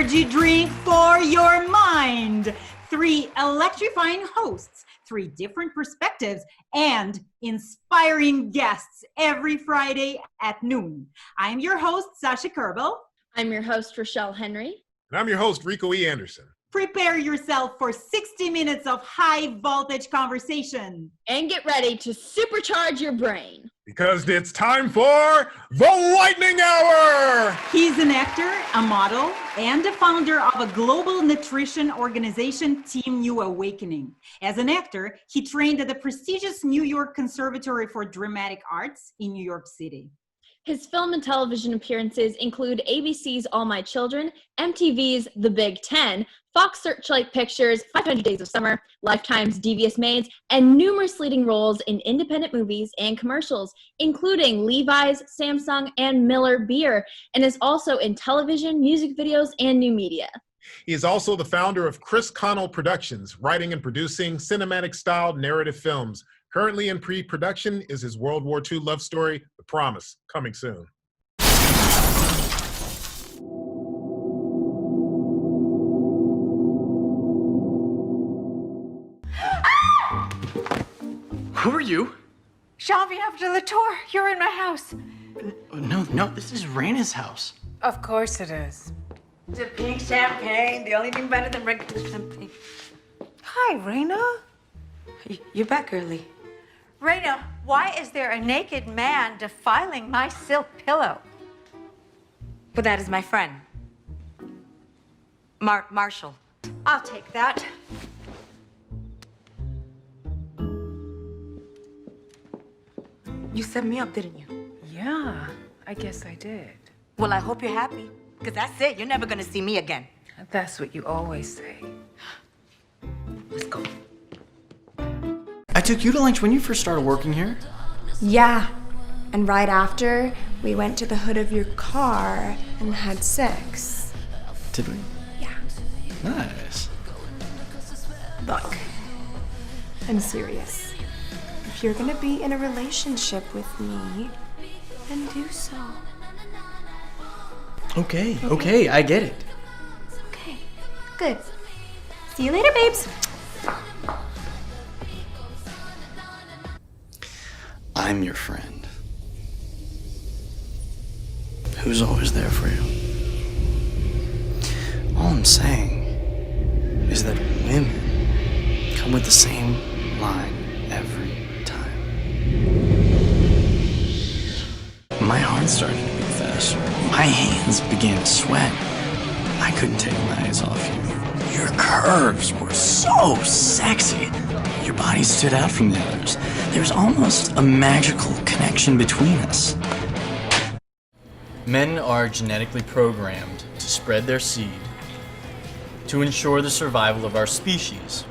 energy drink for your mind. 3 electrifying hosts, 3 different perspectives, and inspiring guests every Friday at noon. I'm your host, Sasha Kerbel. I'm your host, Rachelle Henry. And I'm your host, Rico E Anderson. Prepare yourself for 60 minutes of high voltage conversation. And get ready to supercharge your brain. Because it's time for the Lightning Hour! He's an actor, a model, and the founder of a global nutrition organization, Team New Awakening. As an actor, he trained at the prestigious New York Conservatory for Dramatic Arts in New York City. His film and television appearances include ABC's All My Children, MTV's The Big Ten, Fox Searchlight Pictures' 500 Days of Summer, Lifetime's Devious Maids, and numerous leading roles in independent movies and commercials, including Levi's, Samsung, and Miller Beer, and is also in television, music videos, and new media. He is also the founder of Chris Connell Productions, writing and producing cinematic-style narrative films. Currently in pre-production is his World War II love story, The Promise, coming soon. Who are you? Jean-Vive de la Tour, you're in my house. No, this is Raina's house. Of course it is. The pink champagne, the only thing better than regular champagne. Hi, Raina. You're back early. Raina, why is there a naked man defiling my silk pillow? But that is my friend. Marshall. I'll take that. You set me up, didn't you? Yeah, I guess I did. Well, I hope you're happy, because that's it. You're never gonna see me again. That's what you always say. Let's go. I took you to lunch when you first started working here. Yeah, and right after, we went to the hood of your car and had sex. Did we? Yeah. Nice. Look, I'm serious. If you're gonna be in a relationship with me, then do so. Okay, I get it. Okay, good. See you later, babes. I'm your friend. Who's always there for you. All I'm saying is that women come with the same line every time. My heart started to beat fast. My hands began to sweat. I couldn't take my eyes off you. Your curves were so sexy. Your body stood out from the others. There was almost a magical connection between us. Men are genetically programmed to spread their seed to ensure the survival of our species.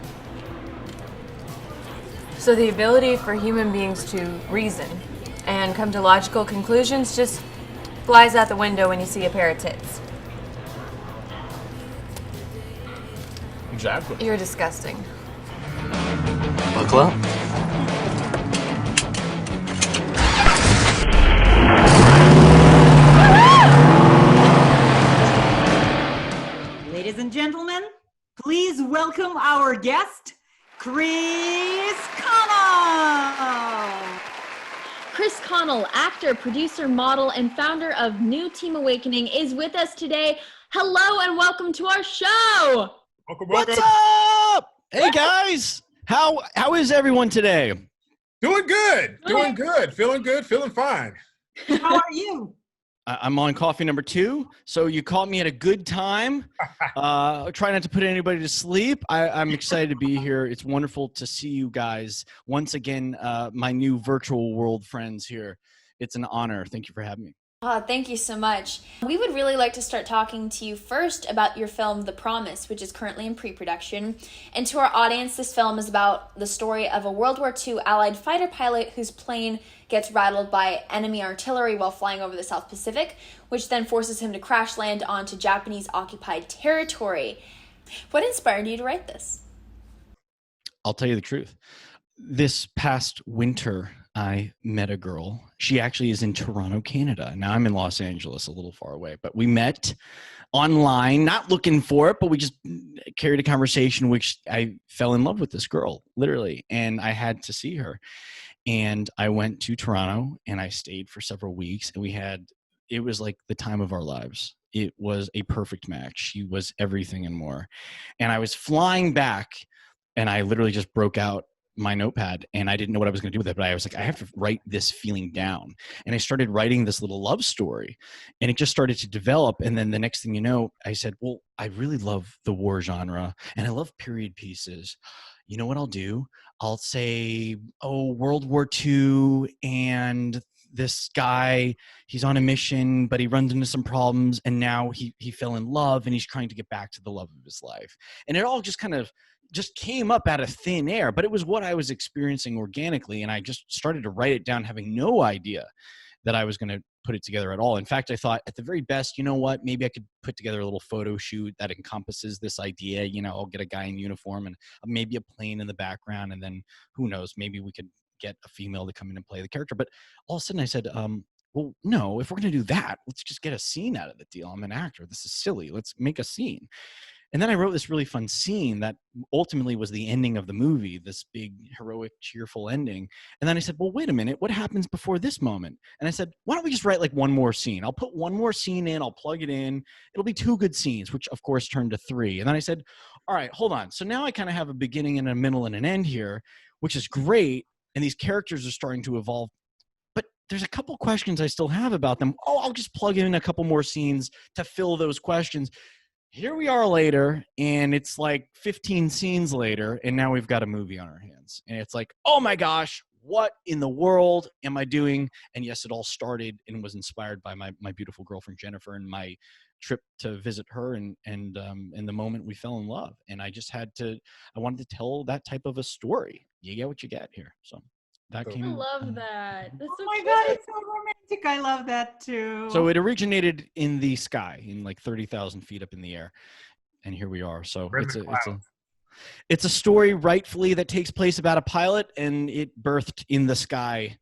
So the ability for human beings to reason and come to logical conclusions just flies out the window when you see a pair of tits. Exactly. You're disgusting. Buckle up. Ladies and gentlemen, please welcome our guest, Chris Connell. Chris Connell, actor, producer, model, and founder of New Team Awakening, is with us today. Hello and welcome to our show. Welcome. What's up? Hey guys, how is everyone today? Doing good. Feeling good. Feeling fine. How are you? I'm on coffee number 2, so you caught me at a good time. Try not to put anybody to sleep. I'm excited to be here. It's wonderful to see you guys once again, my new virtual world friends here. It's an honor. Thank you for having me. Thank you so much. We would really like to start talking to you first about your film, The Promise, which is currently in pre-production. And to our audience, this film is about the story of a World War II Allied fighter pilot whose plane gets rattled by enemy artillery while flying over the South Pacific, which then forces him to crash land onto Japanese-occupied territory. What inspired you to write this? I'll tell you the truth. This past winter, I met a girl. She actually is in Toronto, Canada. Now I'm in Los Angeles, a little far away, but we met online, not looking for it, but we just carried a conversation, which I fell in love with this girl, literally. And I had to see her. And I went to Toronto and I stayed for several weeks, and it was like the time of our lives. It was a perfect match. She was everything and more. And I was flying back and I literally just broke out my notepad and I didn't know what I was going to do with it, but I was like, I have to write this feeling down. And I started writing this little love story and it just started to develop. And then the next thing you know, I said, well, I really love the war genre and I love period pieces. You know what I'll do? I'll say, World War II, and this guy, he's on a mission, but he runs into some problems, and now he fell in love, and he's trying to get back to the love of his life. And it all just kind of just came up out of thin air, but it was what I was experiencing organically, and I just started to write it down, having no idea that I was going to put it together at all. In fact, I thought at the very best, you know what, maybe I could put together a little photo shoot that encompasses this idea. You know, I'll get a guy in uniform and maybe a plane in the background. And then who knows, maybe we could get a female to come in and play the character. But all of a sudden I said, well, no, if we're going to do that, let's just get a scene out of the deal. I'm an actor. This is silly. Let's make a scene. And then I wrote this really fun scene that ultimately was the ending of the movie, this big, heroic, cheerful ending. And then I said, well, wait a minute, what happens before this moment? And I said, why don't we just write like one more scene? I'll put one more scene in, I'll plug it in. It'll be 2 good scenes, which of course turned to 3. And then I said, all right, hold on. So now I kind of have a beginning and a middle and an end here, which is great. And these characters are starting to evolve. But there's a couple questions I still have about them. I'll just plug in a couple more scenes to fill those questions. Here we are later, and it's like 15 scenes later, and now we've got a movie on our hands. And it's like, oh my gosh, what in the world am I doing? And yes, it all started and was inspired by my beautiful girlfriend, Jennifer, and my trip to visit her and the moment we fell in love. And I wanted to tell that type of a story. You get what you get here. So that came. I love that. That's so my cute. God, it's so romantic. I love that too. So it originated in the sky, in like 30,000 feet up in the air, and here we are. So it's a story rightfully that takes place about a pilot, and it birthed in the sky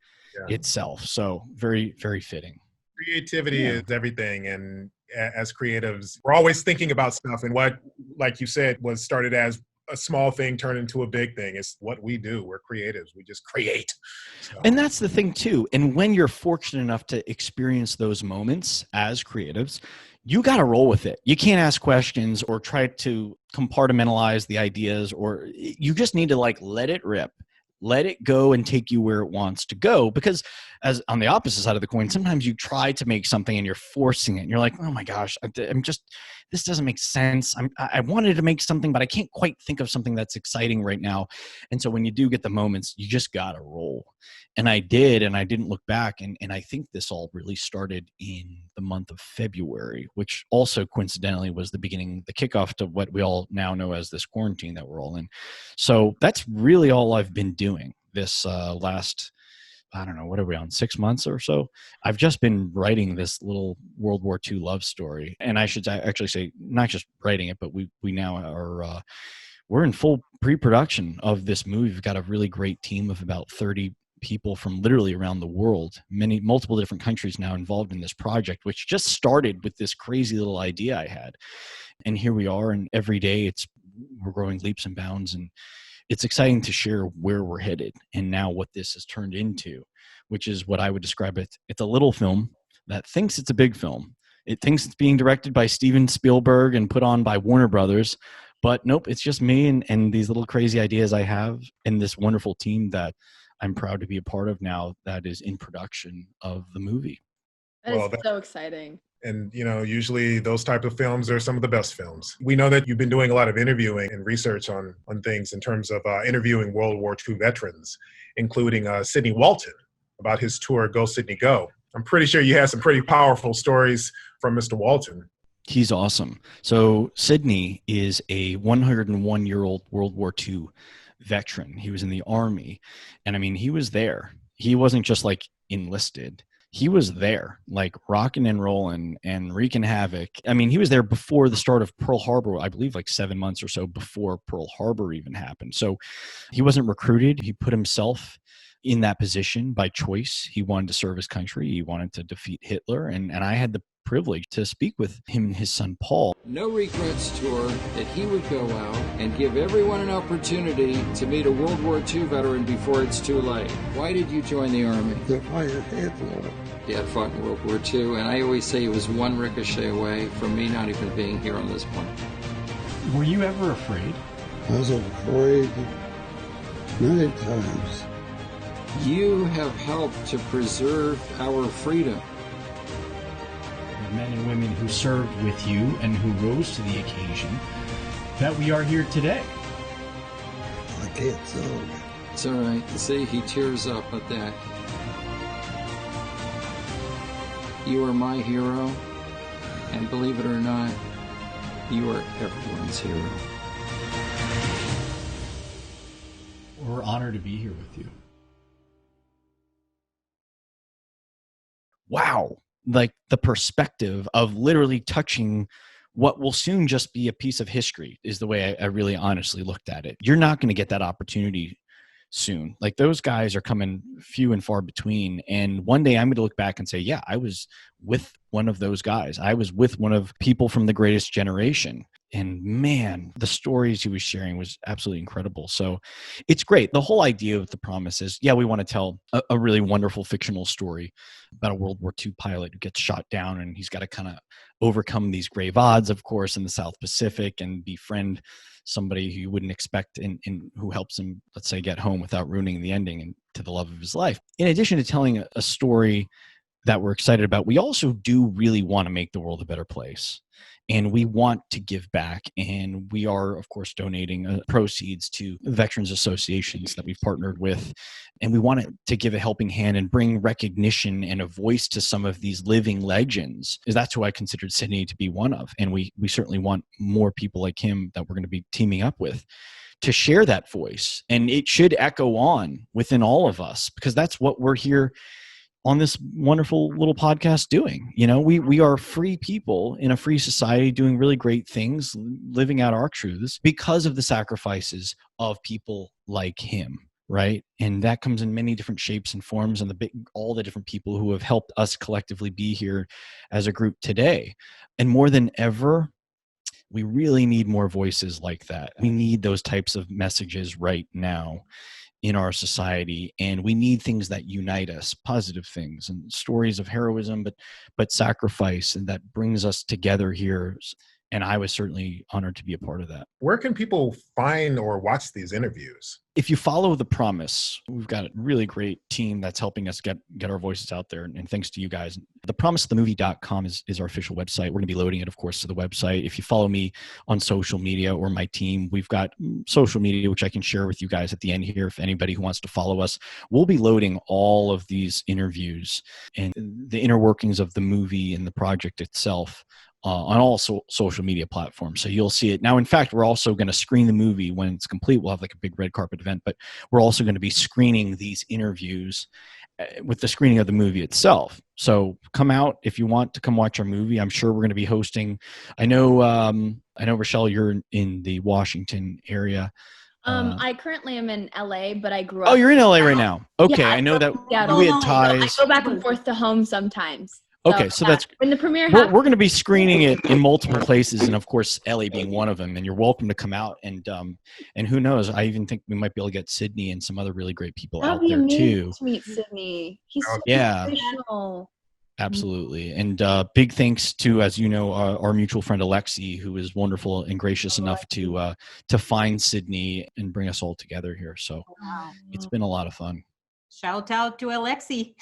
itself. So very, very fitting. Creativity is everything, and as creatives, we're always thinking about stuff. And what, like you said, was started as a small thing turned into a big thing. It's what we do. We're creatives. We just create. So. And that's the thing too. And when you're fortunate enough to experience those moments as creatives, you got to roll with it. You can't ask questions or try to compartmentalize the ideas, or you just need to like let it rip. Let it go and take you where it wants to go. Because as on the opposite side of the coin, sometimes you try to make something and you're forcing it. And you're like, oh my gosh, this doesn't make sense. I wanted to make something, but I can't quite think of something that's exciting right now. And so when you do get the moments, you just got to roll. And I did, and I didn't look back. And I think this all really started in the month of February, which also coincidentally was the kickoff to what we all now know as this quarantine that we're all in. So that's really all I've been doing this last, I don't know, what are we on, 6 months or so? I've just been writing this little World War II love story. And I should actually say, not just writing it, but we now are, we're in full pre-production of this movie. We've got a really great team of about 30 people from literally around the world, multiple different countries now involved in this project, which just started with this crazy little idea I had. And here we are, and every day we're growing leaps and bounds, and it's exciting to share where we're headed and now what this has turned into, which is what I would describe it. It's a little film that thinks it's a big film. It thinks it's being directed by Steven Spielberg and put on by Warner Brothers, but nope, it's just me and these little crazy ideas I have and this wonderful team that I'm proud to be a part of now that is in production of the movie. That is so exciting. And, usually those type of films are some of the best films. We know that you've been doing a lot of interviewing and research on things in terms of interviewing World War II veterans, including Sidney Walton about his tour, Go Sidney Go. I'm pretty sure you had some pretty powerful stories from Mr. Walton. He's awesome. So Sidney is a 101-year-old World War II veteran. He was in the Army. And I mean, he was there. He wasn't just like enlisted. He was there, like rocking and rolling and wreaking havoc. I mean, he was there before the start of Pearl Harbor, I believe like 7 months or so before Pearl Harbor even happened. So he wasn't recruited. He put himself in that position by choice. He wanted to serve his country. He wanted to defeat Hitler. And I had the privilege to speak with him and his son, Paul. No Regrets tour that he would go out and give everyone an opportunity to meet a World War II veteran before it's too late. Why did you join the Army? To fight Hitler. Dad fought in World War II, and I always say he was one ricochet away from me not even being here on this planet. Were you ever afraid? I was afraid many times. You have helped to preserve our freedom. The men and women who served with you and who rose to the occasion, that we are here today. I can't tell you. It's all right. See, he tears up at that. You are my hero, and believe it or not, you are everyone's hero. We're honored to be here with you. Wow. Like the perspective of literally touching what will soon just be a piece of history is the way I really honestly looked at it. You're not going to get that opportunity soon. Like those guys are coming few and far between. And one day I'm going to look back and say, yeah, I was with one of those guys. I was with one of people from the greatest generation. And man, the stories he was sharing was absolutely incredible. So it's great. The whole idea of The Promise is, yeah, we want to tell a really wonderful fictional story about a World War II pilot who gets shot down, and he's got to kind of overcome these grave odds, of course, in the South Pacific and befriend somebody who you wouldn't expect and who helps him, let's say, get home without ruining the ending and to the love of his life. In addition to telling a story that we're excited about, we also do really want to make the world a better place. And we want to give back. And we are, of course, donating proceeds to veterans associations that we've partnered with. And we want to give a helping hand and bring recognition and a voice to some of these living legends. Because that's who I considered Sidney to be one of. And we certainly want more people like him that we're going to be teaming up with to share that voice. And it should echo on within all of us, because that's what we're here on this wonderful little podcast doing. You know, we are free people in a free society doing really great things, living out our truths because of the sacrifices of people like him, right? And that comes in many different shapes and forms, and all the different people who have helped us collectively be here as a group today. And more than ever, we really need more voices like that. We need those types of messages right now in our society, and we need things that unite us, positive things and stories of heroism, but sacrifice, and that brings us together here. And I was certainly honored to be a part of that. Where can people find or watch these interviews? If you follow The Promise, we've got a really great team that's helping us get our voices out there. And thanks to you guys. ThePromiseTheMovie.com is our official website. We're going to be loading it, of course, to the website. If you follow me on social media or my team, we've got social media, which I can share with you guys at the end here. If anybody who wants to follow us, we'll be loading all of these interviews and the inner workings of the movie and the project itself on all social media platforms. So you'll see it. Now, in fact, we're also going to screen the movie when it's complete. We'll have like a big red carpet event, but we're also going to be screening these interviews with the screening of the movie itself. So come out if you want to come watch our movie. I'm sure we're going to be hosting. I know, Rachelle, you're in the Washington area. I currently am in LA, but I grew up. Oh, you're in LA right now. Okay. Yeah, I know that Seattle. we had ties. I go back and forth to home sometimes. Okay, so that's when the premiere we're happens. going to be screening it in multiple places, and of course, LA being one of them. And you're welcome to come out, and who knows? I even think we might be able to get Sidney and some other really great people out there too. To meet Sidney, he's so professional. Absolutely, and big thanks to, as you know, our mutual friend Alexi, who is wonderful and gracious enough to find Sidney and bring us all together here. So it's been a lot of fun. Shout out to Alexi.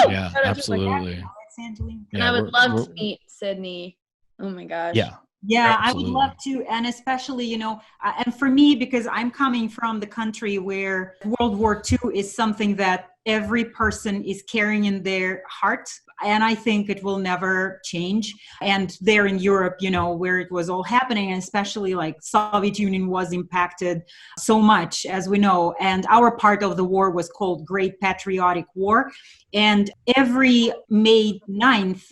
Yeah, absolutely. And I would love to meet Sidney. Oh my gosh. Yeah, absolutely. I would love to. And especially, and for me, because I'm coming from the country where World War II is something that every person is carrying in their heart. And I think it will never change. And there in Europe, where it was all happening, and especially like Soviet Union was impacted so much, as we know. And our part of the war was called Great Patriotic War. And every May 9th,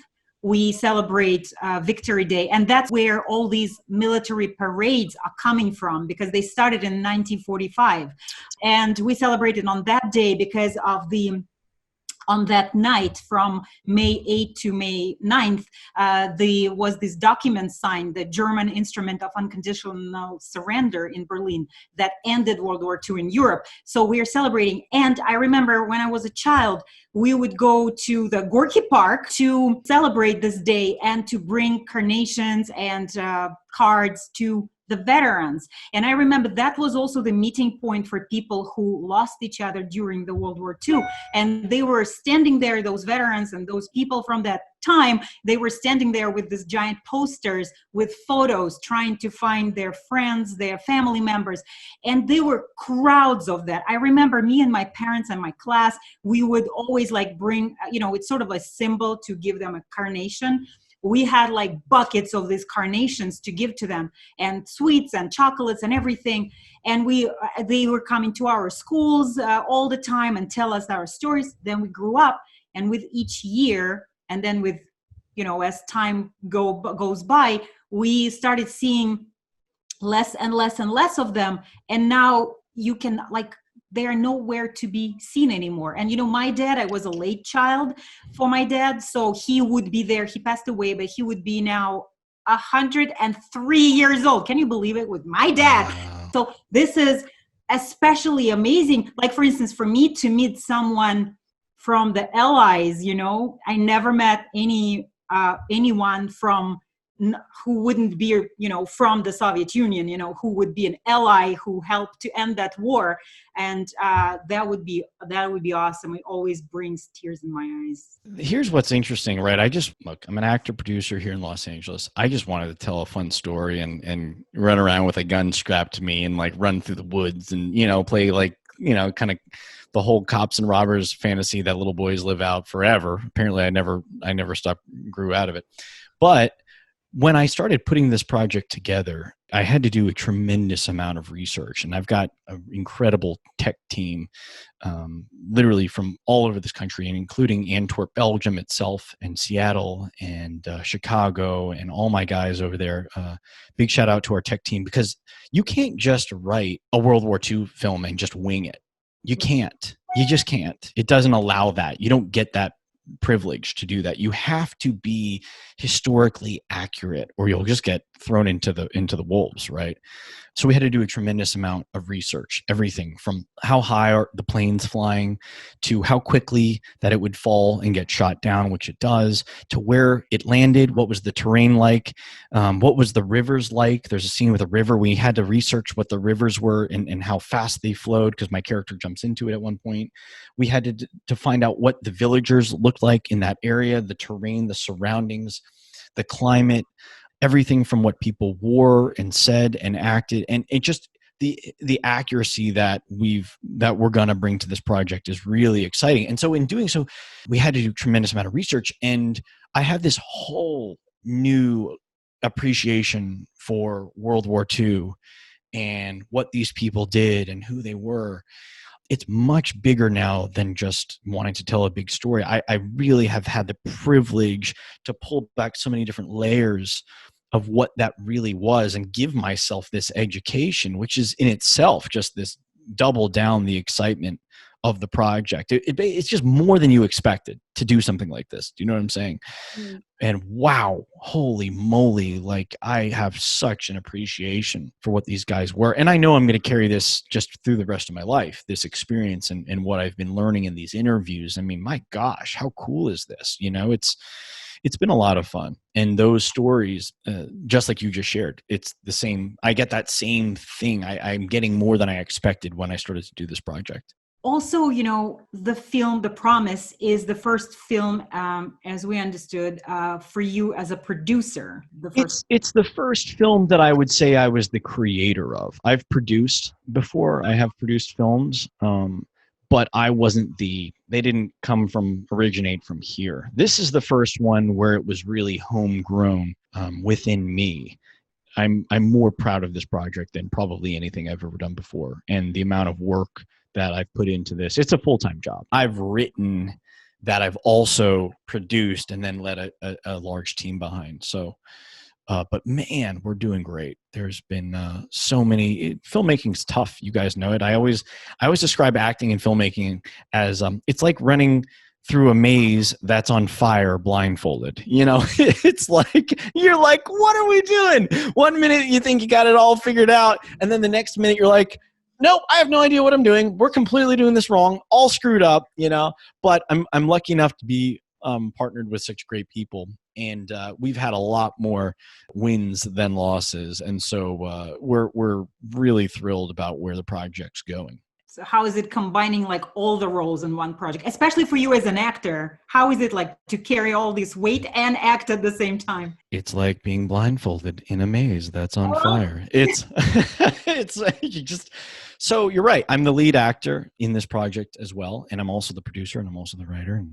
we celebrate Victory Day. And that's where all these military parades are coming from, because they started in 1945. And we celebrated on that day because of on that night from May 8th to May 9th, there was this document signed, the German Instrument of Unconditional Surrender in Berlin, that ended World War II in Europe. So we are celebrating. And I remember when I was a child, we would go to the Gorky Park to celebrate this day and to bring carnations and cards to the veterans. And I remember that was also the meeting point for people who lost each other during the World War II. And they were standing there, those veterans and those people from that time, they were standing there with these giant posters with photos, trying to find their friends, their family members. And there were crowds of that. I remember me and my parents and my class, we would always like bring, it's sort of a symbol to give them a carnation. We had like buckets of these carnations to give to them, and sweets and chocolates and everything. And they were coming to our schools all the time and tell us our stories. Then we grew up, and with each year, and then with, as time goes by, we started seeing less and less and less of them. And now you can they are nowhere to be seen anymore. And my dad, I was a late child for my dad, so he would be there. He passed away, but he would be now 103 years old. Can you believe it? With my dad. Wow. So this is especially amazing. Like, for instance, for me to meet someone from the Allies, I never met anyone from who wouldn't be, from the Soviet Union, who would be an ally who helped to end that war. And that would be awesome. It always brings tears in my eyes. Here's what's interesting, right? I'm an actor producer here in Los Angeles. I just wanted to tell a fun story and run around with a gun strapped to me and run through the woods and, play kind of the whole cops and robbers fantasy that little boys live out forever. Apparently I never grew out of it. But when I started putting this project together, I had to do a tremendous amount of research, and I've got an incredible tech team, literally from all over this country, and including Antwerp, Belgium itself, and Seattle, and Chicago, and all my guys over there. Big shout out to our tech team, because you can't just write a World War II film and just wing it. You can't. You just can't. It doesn't allow that. You don't get that privilege to do that. You have to be historically accurate, or you'll just get thrown into the wolves, right? So we had to do a tremendous amount of research, everything from how high are the planes flying to how quickly that it would fall and get shot down, which it does, to where it landed, what was the terrain like, what was the rivers like. There's a scene with a river. We had to research what the rivers were and how fast they flowed, because my character jumps into it at one point. We had to find out what the villagers looked like in that area, the terrain, the surroundings, the climate, everything from what people wore and said and acted, and it just the accuracy that we're going to bring to this project is really exciting. And so in doing so, we had to do a tremendous amount of research, and I have this whole new appreciation for World War II and what these people did and who they were. It's much bigger now than just wanting to tell a big story. I really have had the privilege to pull back so many different layers of what that really was and give myself this education, which is in itself just this double down the excitement of the project. It's just more than you expected to do something like this. Do you know what I'm saying? Mm. And wow, holy moly, I have such an appreciation for what these guys were. And I know I'm going to carry this just through the rest of my life, this experience and what I've been learning in these interviews. I mean, my gosh, how cool is this? It's been a lot of fun. And those stories, just like you just shared, it's the same. I get that same thing. I'm getting more than I expected when I started to do this project. Also, the film, The Promise, is the first film, as we understood, for you as a producer. It's the first film that I would say I was the creator of. I've produced before. I have produced films, but I wasn't they didn't originate from here. This is the first one where it was really homegrown within me. I'm more proud of this project than probably anything I've ever done before. And the amount of work that I've put into this, it's a full-time job. I've written that I've also produced and then led a large team behind. So, but man, we're doing great. There's been so many. Filmmaking's tough. You guys know it. I always describe acting and filmmaking as it's like running through a maze that's on fire blindfolded. You know, it's like, you're like, what are we doing? One minute you think you got it all figured out, and then the next minute you're like, nope, I have no idea what I'm doing. We're completely doing this wrong, all screwed up, you know. But I'm lucky enough to be partnered with such great people, and we've had a lot more wins than losses, and so we're really thrilled about where the project's going. So how is it combining like all the roles in one project, especially for you as an actor? How is it like to carry all this weight and act at the same time? It's like being blindfolded in a maze that's on fire. It's you just, so you're right. I'm the lead actor in this project as well, and I'm also the producer, and I'm also the writer,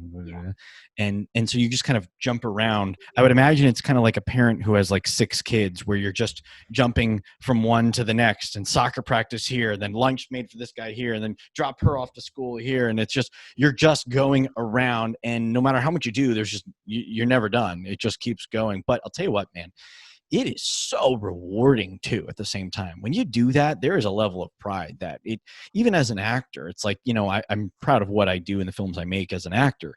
and so you just kind of jump around. I would imagine it's kind of like a parent who has like 6 kids, where you're just jumping from one to the next, and soccer practice here, then lunch made for this guy here, and then drop her off to school here, and it's just, you're just going around, and no matter how much you do, there's just, you're never done. It just keeps going. But I'll tell you what, man, it is so rewarding too at the same time. When you do that, there is a level of pride that it, even as an actor, it's like, you know, I'm proud of what I do in the films I make as an actor,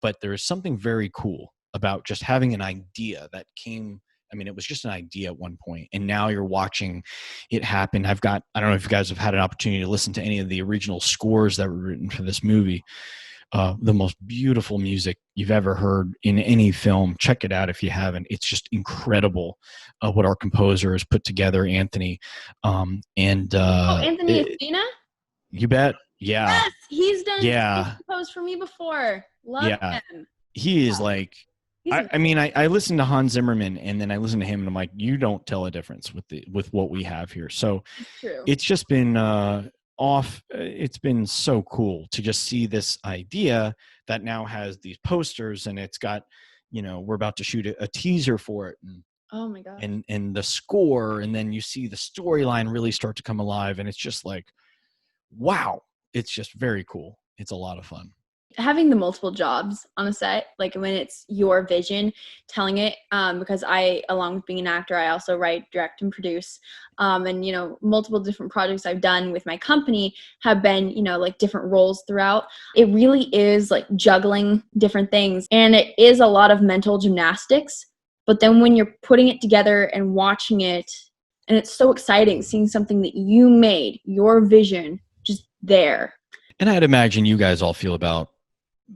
but there is something very cool about just having an idea that came, I mean, it was just an idea at one point, and now you're watching it happen. I don't know if you guys have had an opportunity to listen to any of the original scores that were written for this movie. The most beautiful music you've ever heard in any film. Check it out if you haven't. It's just incredible what our composer has put together, Anthony. Anthony Athena? You bet. Yeah. Yes, he's done. Yeah. He's composed for me before. Love him. He is like, I listened to Hans Zimmerman, and then I listened to him, and I'm like, you don't tell a difference with what we have here. So it's just been it's been so cool to just see this idea that now has these posters, and it's got, you know, we're about to shoot a teaser for it, and oh my god, and the score, and then you see the storyline really start to come alive, and it's just like, wow, it's just very cool. It's a lot of fun. Having the multiple jobs on a set, like when it's your vision, telling it, because I, along with being an actor, I also write, direct, and produce, and, you know, multiple different projects I've done with my company have been, you know, like different roles throughout. It really is like juggling different things, and it is a lot of mental gymnastics, but then when you're putting it together and watching it, and it's so exciting seeing something that you made, your vision, just there. And I'd imagine you guys all feel about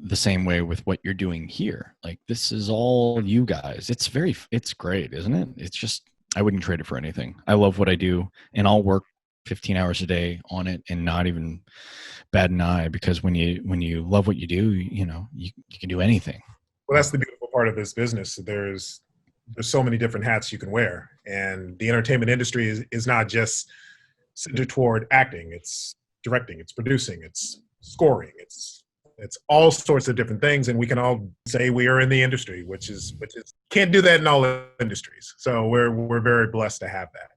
the same way with what you're doing here. Like, this is all you guys. It's great, isn't it? It's just, I wouldn't trade it for anything. I love what I do, and I'll work 15 hours a day on it and not even bat an eye, because when you love what you do, you know, you can do anything. Well, that's the beautiful part of this business. There's so many different hats you can wear, and the entertainment industry is not just centered toward acting. It's directing, it's producing, it's scoring, it's all sorts of different things, and we can all say we are in the industry, which is can't do that in all industries. So we're very blessed to have that.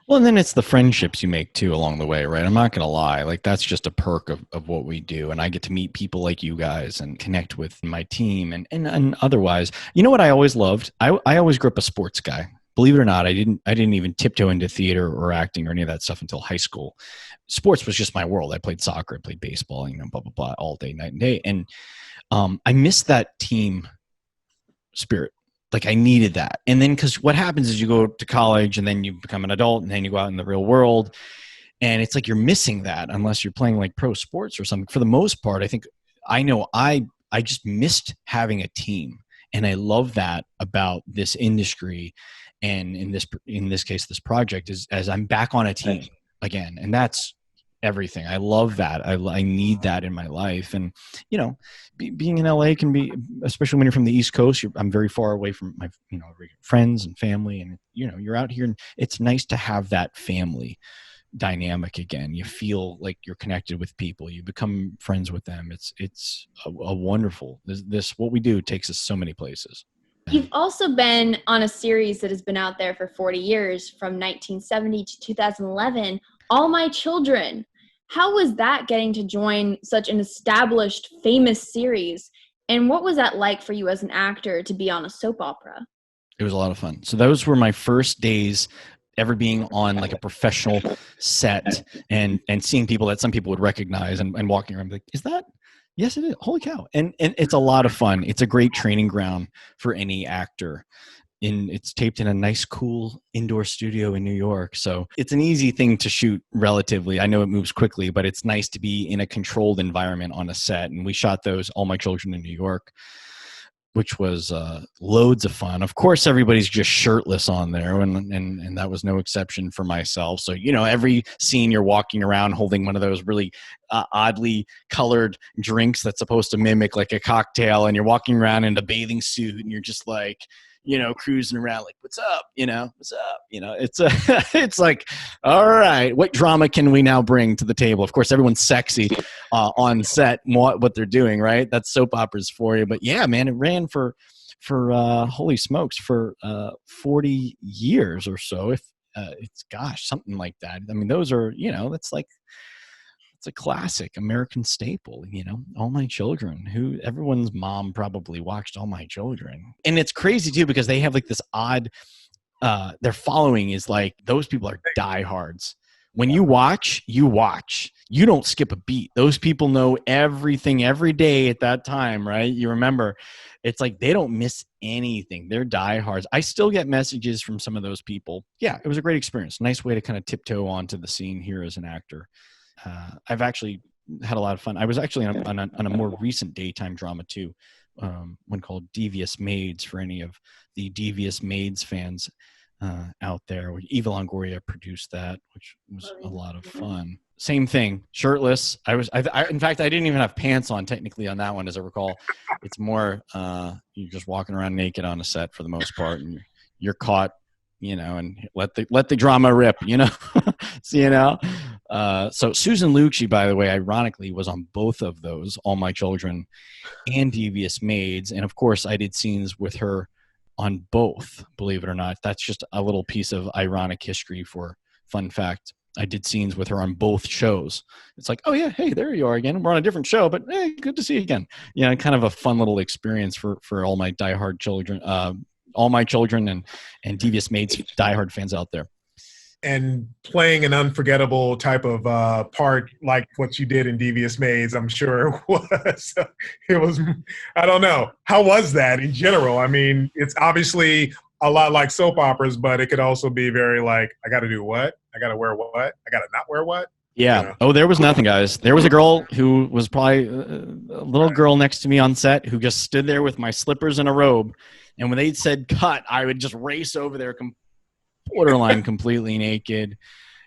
Well, and then it's the friendships you make too along the way, right? I'm not gonna lie, like that's just a perk of what we do, and I get to meet people like you guys and connect with my team and otherwise. You know what I always loved? I always grew up a sports guy. Believe it or not, I didn't even tiptoe into theater or acting or any of that stuff until high school. Sports was just my world. I played soccer, I played baseball, you know, blah, blah, blah, all day, night and day. And I missed that team spirit. Like, I needed that. And then, because what happens is you go to college and then you become an adult and then you go out in the real world. And it's like you're missing that unless you're playing like pro sports or something. For the most part, I think I just missed having a team. And I love that about this industry. And in this case, this project is as I'm back on a team again, and that's everything. I love that. I need that in my life. And, you know, being in LA can be, especially when you're from the East Coast, I'm very far away from my, you know, friends and family. And, you know, you're out here and it's nice to have that family dynamic again. You feel like you're connected with people. You become friends with them. It's a wonderful, what we do takes us so many places. You've also been on a series that has been out there for 40 years, from 1970 to 2011, All My Children. How was that, getting to join such an established, famous series And what was that like for you as an actor to be on a soap opera? It was a lot of fun. So those were my first days ever being on like a professional set and seeing people that some people would recognize and walking around like, is that? Yes, it is. Holy cow. And it's a lot of fun. It's a great training ground for any actor. It's taped in a nice, cool indoor studio in New York. So it's an easy thing to shoot relatively. I know it moves quickly, but it's nice to be in a controlled environment on a set. And we shot those, All My Children in New York, which was loads of fun. Of course, everybody's just shirtless on there, and that was no exception for myself. So, you know, every scene you're walking around holding one of those really oddly colored drinks that's supposed to mimic like a cocktail, and you're walking around in a bathing suit, and you're just like, you know, cruising around like, what's up? You know, what's up? You know, it's like, all right, what drama can we now bring to the table? Of course, everyone's sexy on set, what they're doing, right? That's soap operas for you. But yeah, man, it ran for holy smokes, for 40 years or so. If it's, gosh, something like that. I mean, those are, you know, that's like, it's a classic American staple, you know, All My Children, who everyone's mom probably watched All My Children. And it's crazy too, because they have like this odd, their following is like, those people are diehards. When you watch, you don't skip a beat. Those people know everything every day at that time, right? You remember, it's like they don't miss anything. They're diehards. I still get messages from some of those people. Yeah, it was a great experience. Nice way to kind of tiptoe onto the scene here as an actor. I've actually had a lot of fun. I was actually on a more recent daytime drama too, one called Devious Maids, for any of the Devious Maids fans out there. Eva Longoria produced that, which was a lot of fun. Same thing, shirtless. In fact, I didn't even have pants on technically on that one, as I recall. It's more you're just walking around naked on a set for the most part, and you're caught, you know, and let the drama rip, you know. So, you know. So Susan Lucci, by the way, ironically, was on both of those, All My Children and Devious Maids. And of course, I did scenes with her on both, believe it or not. That's just a little piece of ironic history for fun fact. I did scenes with her on both shows. It's like, oh yeah, hey, there you are again. We're on a different show, but hey, good to see you again. You know, kind of a fun little experience for all my diehard children, All My Children and Devious Maids diehard fans out there. And playing an unforgettable type of part like what you did in Devious Maids, I'm sure it was, I don't know. How was that in general? I mean, it's obviously a lot like soap operas, but it could also be very like, I got to do what? I got to wear what? I got to not wear what? Yeah. You know? Oh, there was nothing, guys. There was a girl who was probably a little girl next to me on set who just stood there with my slippers and a robe. And when they said cut, I would just race over there borderline completely naked.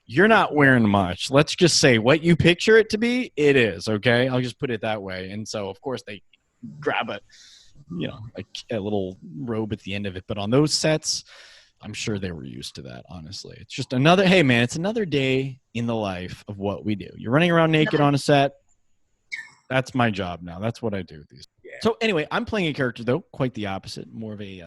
You're not wearing much. Let's just say what you picture it to be, it is, okay? I'll just put it that way. And so, of course, they grab a little robe at the end of it. But on those sets, I'm sure they were used to that, honestly. It's just hey, man, it's another day in the life of what we do. You're running around naked on a set. That's my job now. That's what I do. So anyway, I'm playing a character, though, quite the opposite, more of a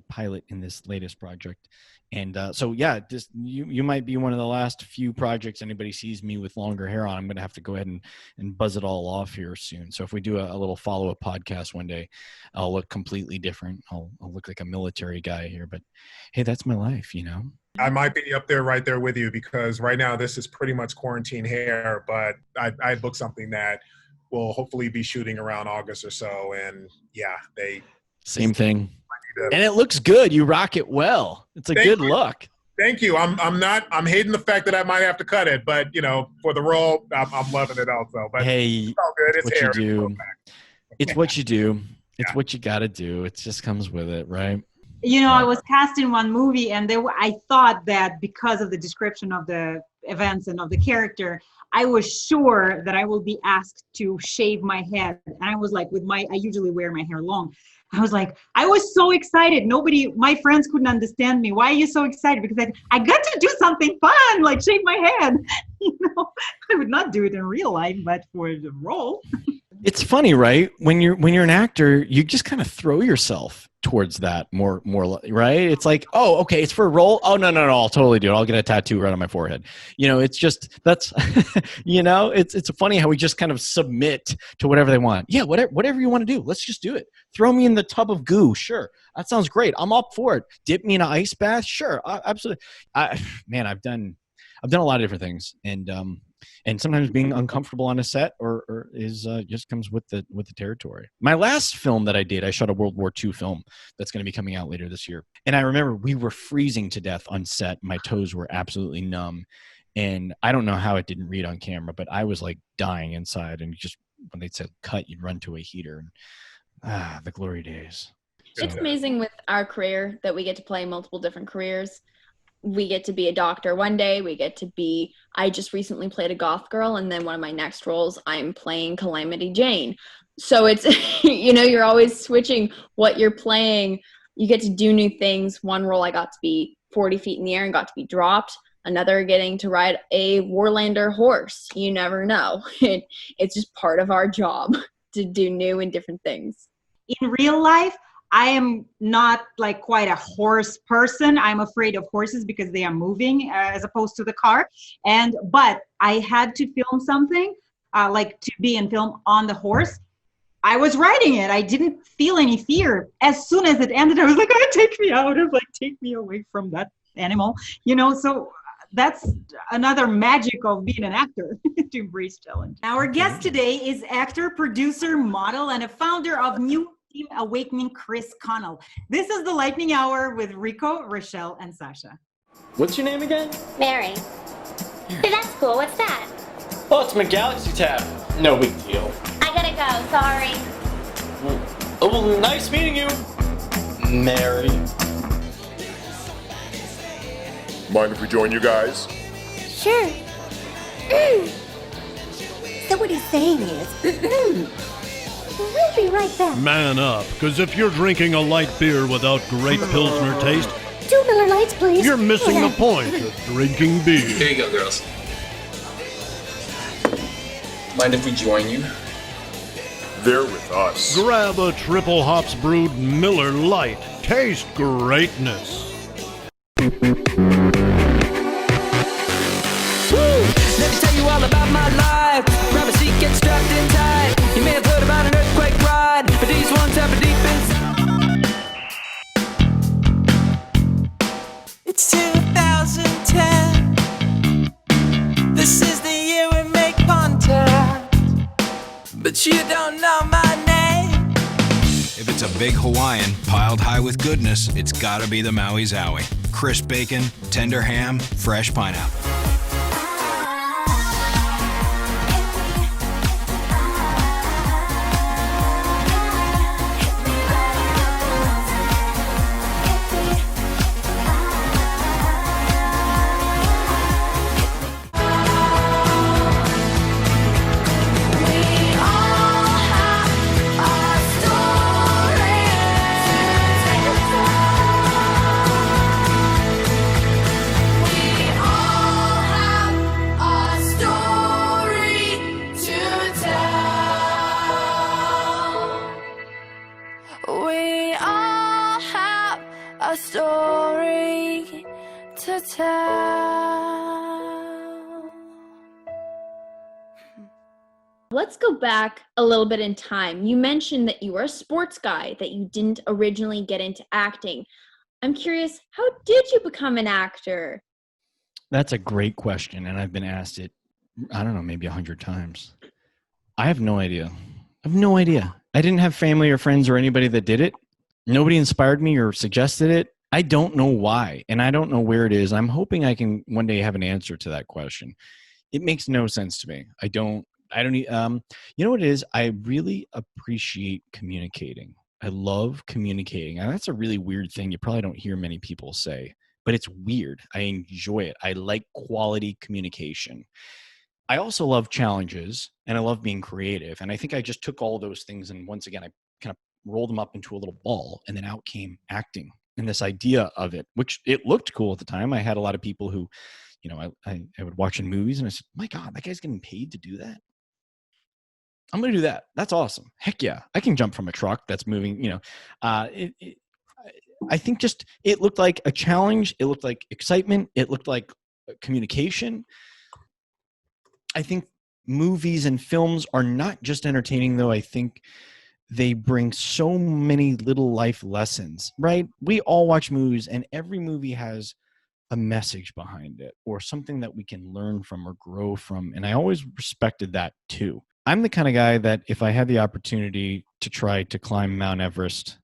pilot in this latest project. And so yeah, just you might be one of the last few projects anybody sees me with longer hair on. I'm gonna have to go ahead and buzz it all off here soon. So if we do a little follow-up podcast one day, I'll look completely different. I'll look like a military guy here, but hey, that's my life, you know. I might be up there right there with you, because right now this is pretty much quarantine hair, but I'd book something that will hopefully be shooting around August or so. And yeah, same thing. And it looks good. You rock it well. It's a good look. Thank you. I'm hating the fact that I might have to cut it, but you know, for the role, I'm loving it also. But hey, it's all good. It's hair. It's what you do. It's what you got to do. It just comes with it, right? You know, I was cast in one movie, and I thought that because of the description of the events and of the character, I was sure that I will be asked to shave my head. And I was like, I usually wear my hair long. I was like, I was so excited. My friends couldn't understand me. Why are you so excited? Because I got to do something fun, like shave my head. You know, I would not do it in real life, but for the role. It's funny, right? When you're an actor, you just kind of throw yourself towards that more, right? It's like, oh, okay, it's for a role. Oh, no, I'll totally do it. I'll get a tattoo right on my forehead. It's just, that's, it's funny how we just kind of submit to whatever they want. Yeah, whatever you want to do, let's just do it. Throw me in the tub of goo. Sure. That sounds great. I'm up for it. Dip me in an ice bath. Sure. Absolutely. Man, I've done a lot of different things. And sometimes being uncomfortable on a set or is just comes with the territory. My last film that I did, I shot a World War II film that's going to be coming out later this year. And I remember we were freezing to death on set. My toes were absolutely numb. And I don't know how it didn't read on camera, but I was like dying inside. And just when they said cut, you'd run to a heater. And, the glory days. It's amazing with our career that we get to play multiple different careers. We get to be a doctor one day. I just recently played a goth girl, and then one of my next roles, I'm playing Calamity Jane. So it's, you're always switching what you're playing. You get to do new things. One role I got to be 40 feet in the air and got to be dropped. Another getting to ride a Warlander horse. You never know. It's just part of our job to do new and different things. In real life, I am not like quite a horse person. I'm afraid of horses because they are moving as opposed to the car. But I had to film something, like to be in film on the horse. I was riding it. I didn't feel any fear. As soon as it ended, I was like, oh, take me out of, take me away from that animal. So that's another magic of being an actor, to embrace challenge. Our guest today is actor, producer, model, and a founder of New Team Awakening, Chris Connell. This is the Lightning Hour with Rico, Rachelle, and Sasha. What's your name again? Mary. Hey, that's cool. What's that? Oh, it's my Galaxy tab. No big deal. I gotta go. Sorry. Oh, well, nice meeting you, Mary. Mind if we join you guys? Sure. So what he's saying is, we'll be right back. Man up, because if you're drinking a light beer without great Pilsner taste, 2 Miller Lights, please. You're missing the point of drinking beer. Here you go, girls. Mind if we join you? They're with us. Grab a triple hops brewed Miller Lite. Taste greatness. Let me tell you all about my life. Grab a seat, get strapped in tight. You may have heard about an earthquake ride, but these ones have a deep inside. It's 2010. This is the year we make contact. But you don't know my name. If it's a big Hawaiian piled high with goodness, it's gotta be the Maui Zowie. Crisp bacon, tender ham, fresh pineapple. Let's go back a little bit in time. You mentioned that you were a sports guy, that you didn't originally get into acting. I'm curious, how did you become an actor? That's a great question, and I've been asked it, I don't know, maybe 100 times. I have no idea. I have no idea. I didn't have family or friends or anybody that did it. Nobody inspired me or suggested it. I don't know why, and I don't know where it is. I'm hoping I can one day have an answer to that question. It makes no sense to me. I don't, you know what it is? I really appreciate communicating. I love communicating. And that's a really weird thing. You probably don't hear many people say, but it's weird. I enjoy it. I like quality communication. I also love challenges and I love being creative. And I think I just took all those things and once again, I kind of rolled them up into a little ball and then out came acting and this idea of it, which it looked cool at the time. I had a lot of people who, you know, I would watch in movies and I said, my God, that guy's getting paid to do that. I'm going to do that. That's awesome. Heck yeah. I can jump from a truck that's moving, I think just, it looked like a challenge. It looked like excitement. It looked like communication. I think movies and films are not just entertaining, though. I think they bring so many little life lessons, right? We all watch movies, and every movie has a message behind it or something that we can learn from or grow from. And I always respected that too. I'm the kind of guy that if I had the opportunity to try to climb Mount Everest,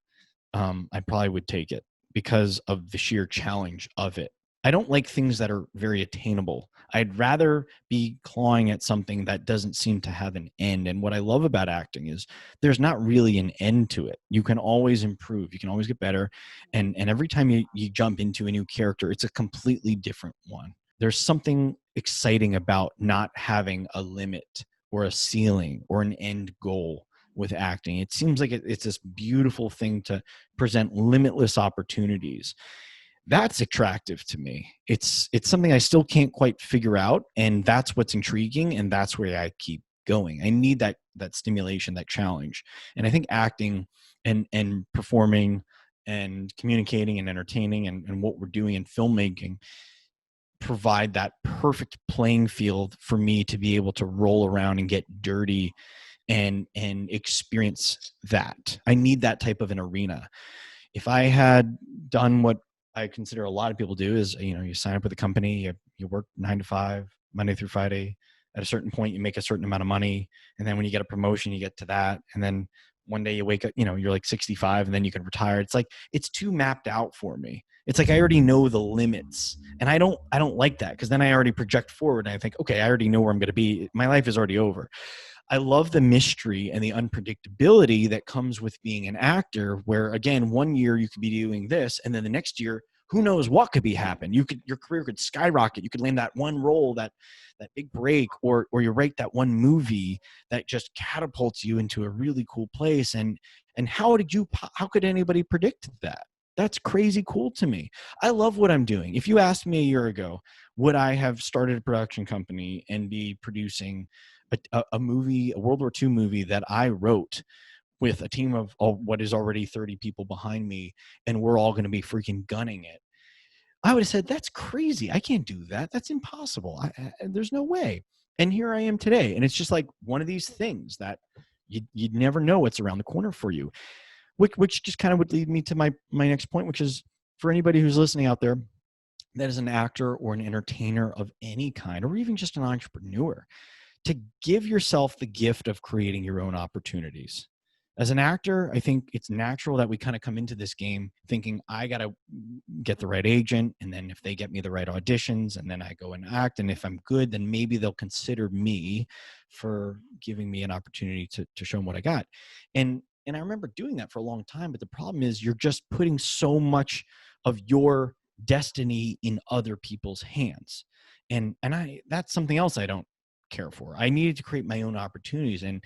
I probably would take it because of the sheer challenge of it. I don't like things that are very attainable. I'd rather be clawing at something that doesn't seem to have an end. And what I love about acting is there's not really an end to it. You can always improve. You can always get better. And every time you jump into a new character, it's a completely different one. There's something exciting about not having a limit or a ceiling or an end goal with acting. It seems like it's this beautiful thing to present limitless opportunities. That's attractive to me. It's something I still can't quite figure out, and that's what's intriguing, and that's where I keep going. I need that stimulation, that challenge. And I think acting and performing and communicating and entertaining and what we're doing in filmmaking provide that perfect playing field for me to be able to roll around and get dirty and experience that. I need that type of an arena. If I had done what I consider a lot of people do is, you sign up with a company, you work 9 to 5, Monday through Friday. At a certain point, you make a certain amount of money. And then when you get a promotion, you get to that. And then one day you wake up, you're like 65 and then you can retire. It's like, it's too mapped out for me. It's like, I already know the limits, and I don't like that, because then I already project forward and I think, okay, I already know where I'm going to be. My life is already over. I love the mystery and the unpredictability that comes with being an actor, where again, one year you could be doing this, and then the next year, who knows what could be happening. Your career could skyrocket. You could land that one role, that big break, or you write that one movie that just catapults you into a really cool place. And how could anybody predict that? That's crazy cool to me. I love what I'm doing. If you asked me a year ago, would I have started a production company and be producing a movie, a World War II movie that I wrote with a team of what is already 30 people behind me, and we're all going to be freaking gunning it? I would have said, that's crazy. I can't do that. That's impossible. There's no way. And here I am today. And it's just like one of these things that you'd never know what's around the corner for you, which just kind of would lead me to my next point, which is for anybody who's listening out there that is an actor or an entertainer of any kind, or even just an entrepreneur, to give yourself the gift of creating your own opportunities. As an actor, I think it's natural that we kind of come into this game thinking, I got to get the right agent, and then if they get me the right auditions, and then I go and act, and if I'm good, then maybe they'll consider me for giving me an opportunity to show them what I got. And I remember doing that for a long time, but the problem is you're just putting so much of your destiny in other people's hands. And that's something else I don't care for. I needed to create my own opportunities and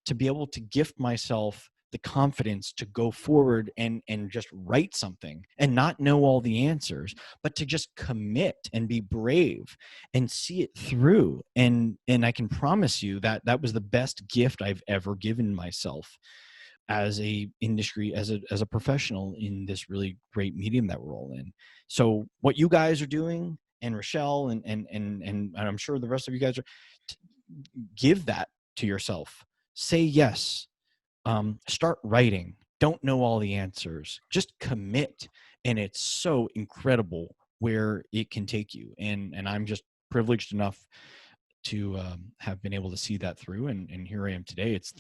to be able to gift myself the confidence to go forward and just write something and not know all the answers, but to just commit and be brave and see it through. And I can promise you that that was the best gift I've ever given myself as a industry, as a professional in this really great medium that we're all in. So what you guys are doing, and Rachelle and I'm sure the rest of you guys are, give that to yourself. Say yes. Start writing. Don't know all the answers. Just commit. And it's so incredible where it can take you. And I'm just privileged enough to have been able to see that through. And here I am today. It's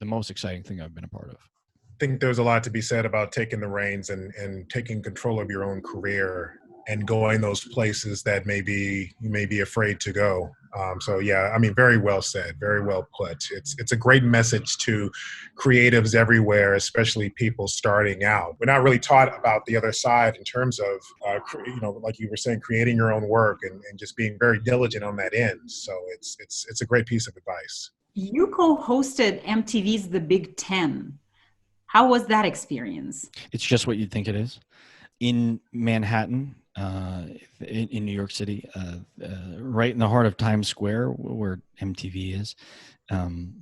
the most exciting thing I've been a part of. I think there's a lot to be said about taking the reins and taking control of your own career and going those places that you may be afraid to go. So yeah, I mean, very well said, very well put. It's a great message to creatives everywhere, especially people starting out. We're not really taught about the other side in terms of, like you were saying, creating your own work and just being very diligent on that end. So it's a great piece of advice. You co-hosted MTV's The Big Ten. How was that experience? It's just what you'd think it is. In Manhattan, in New York City, right in the heart of Times Square, where MTV is.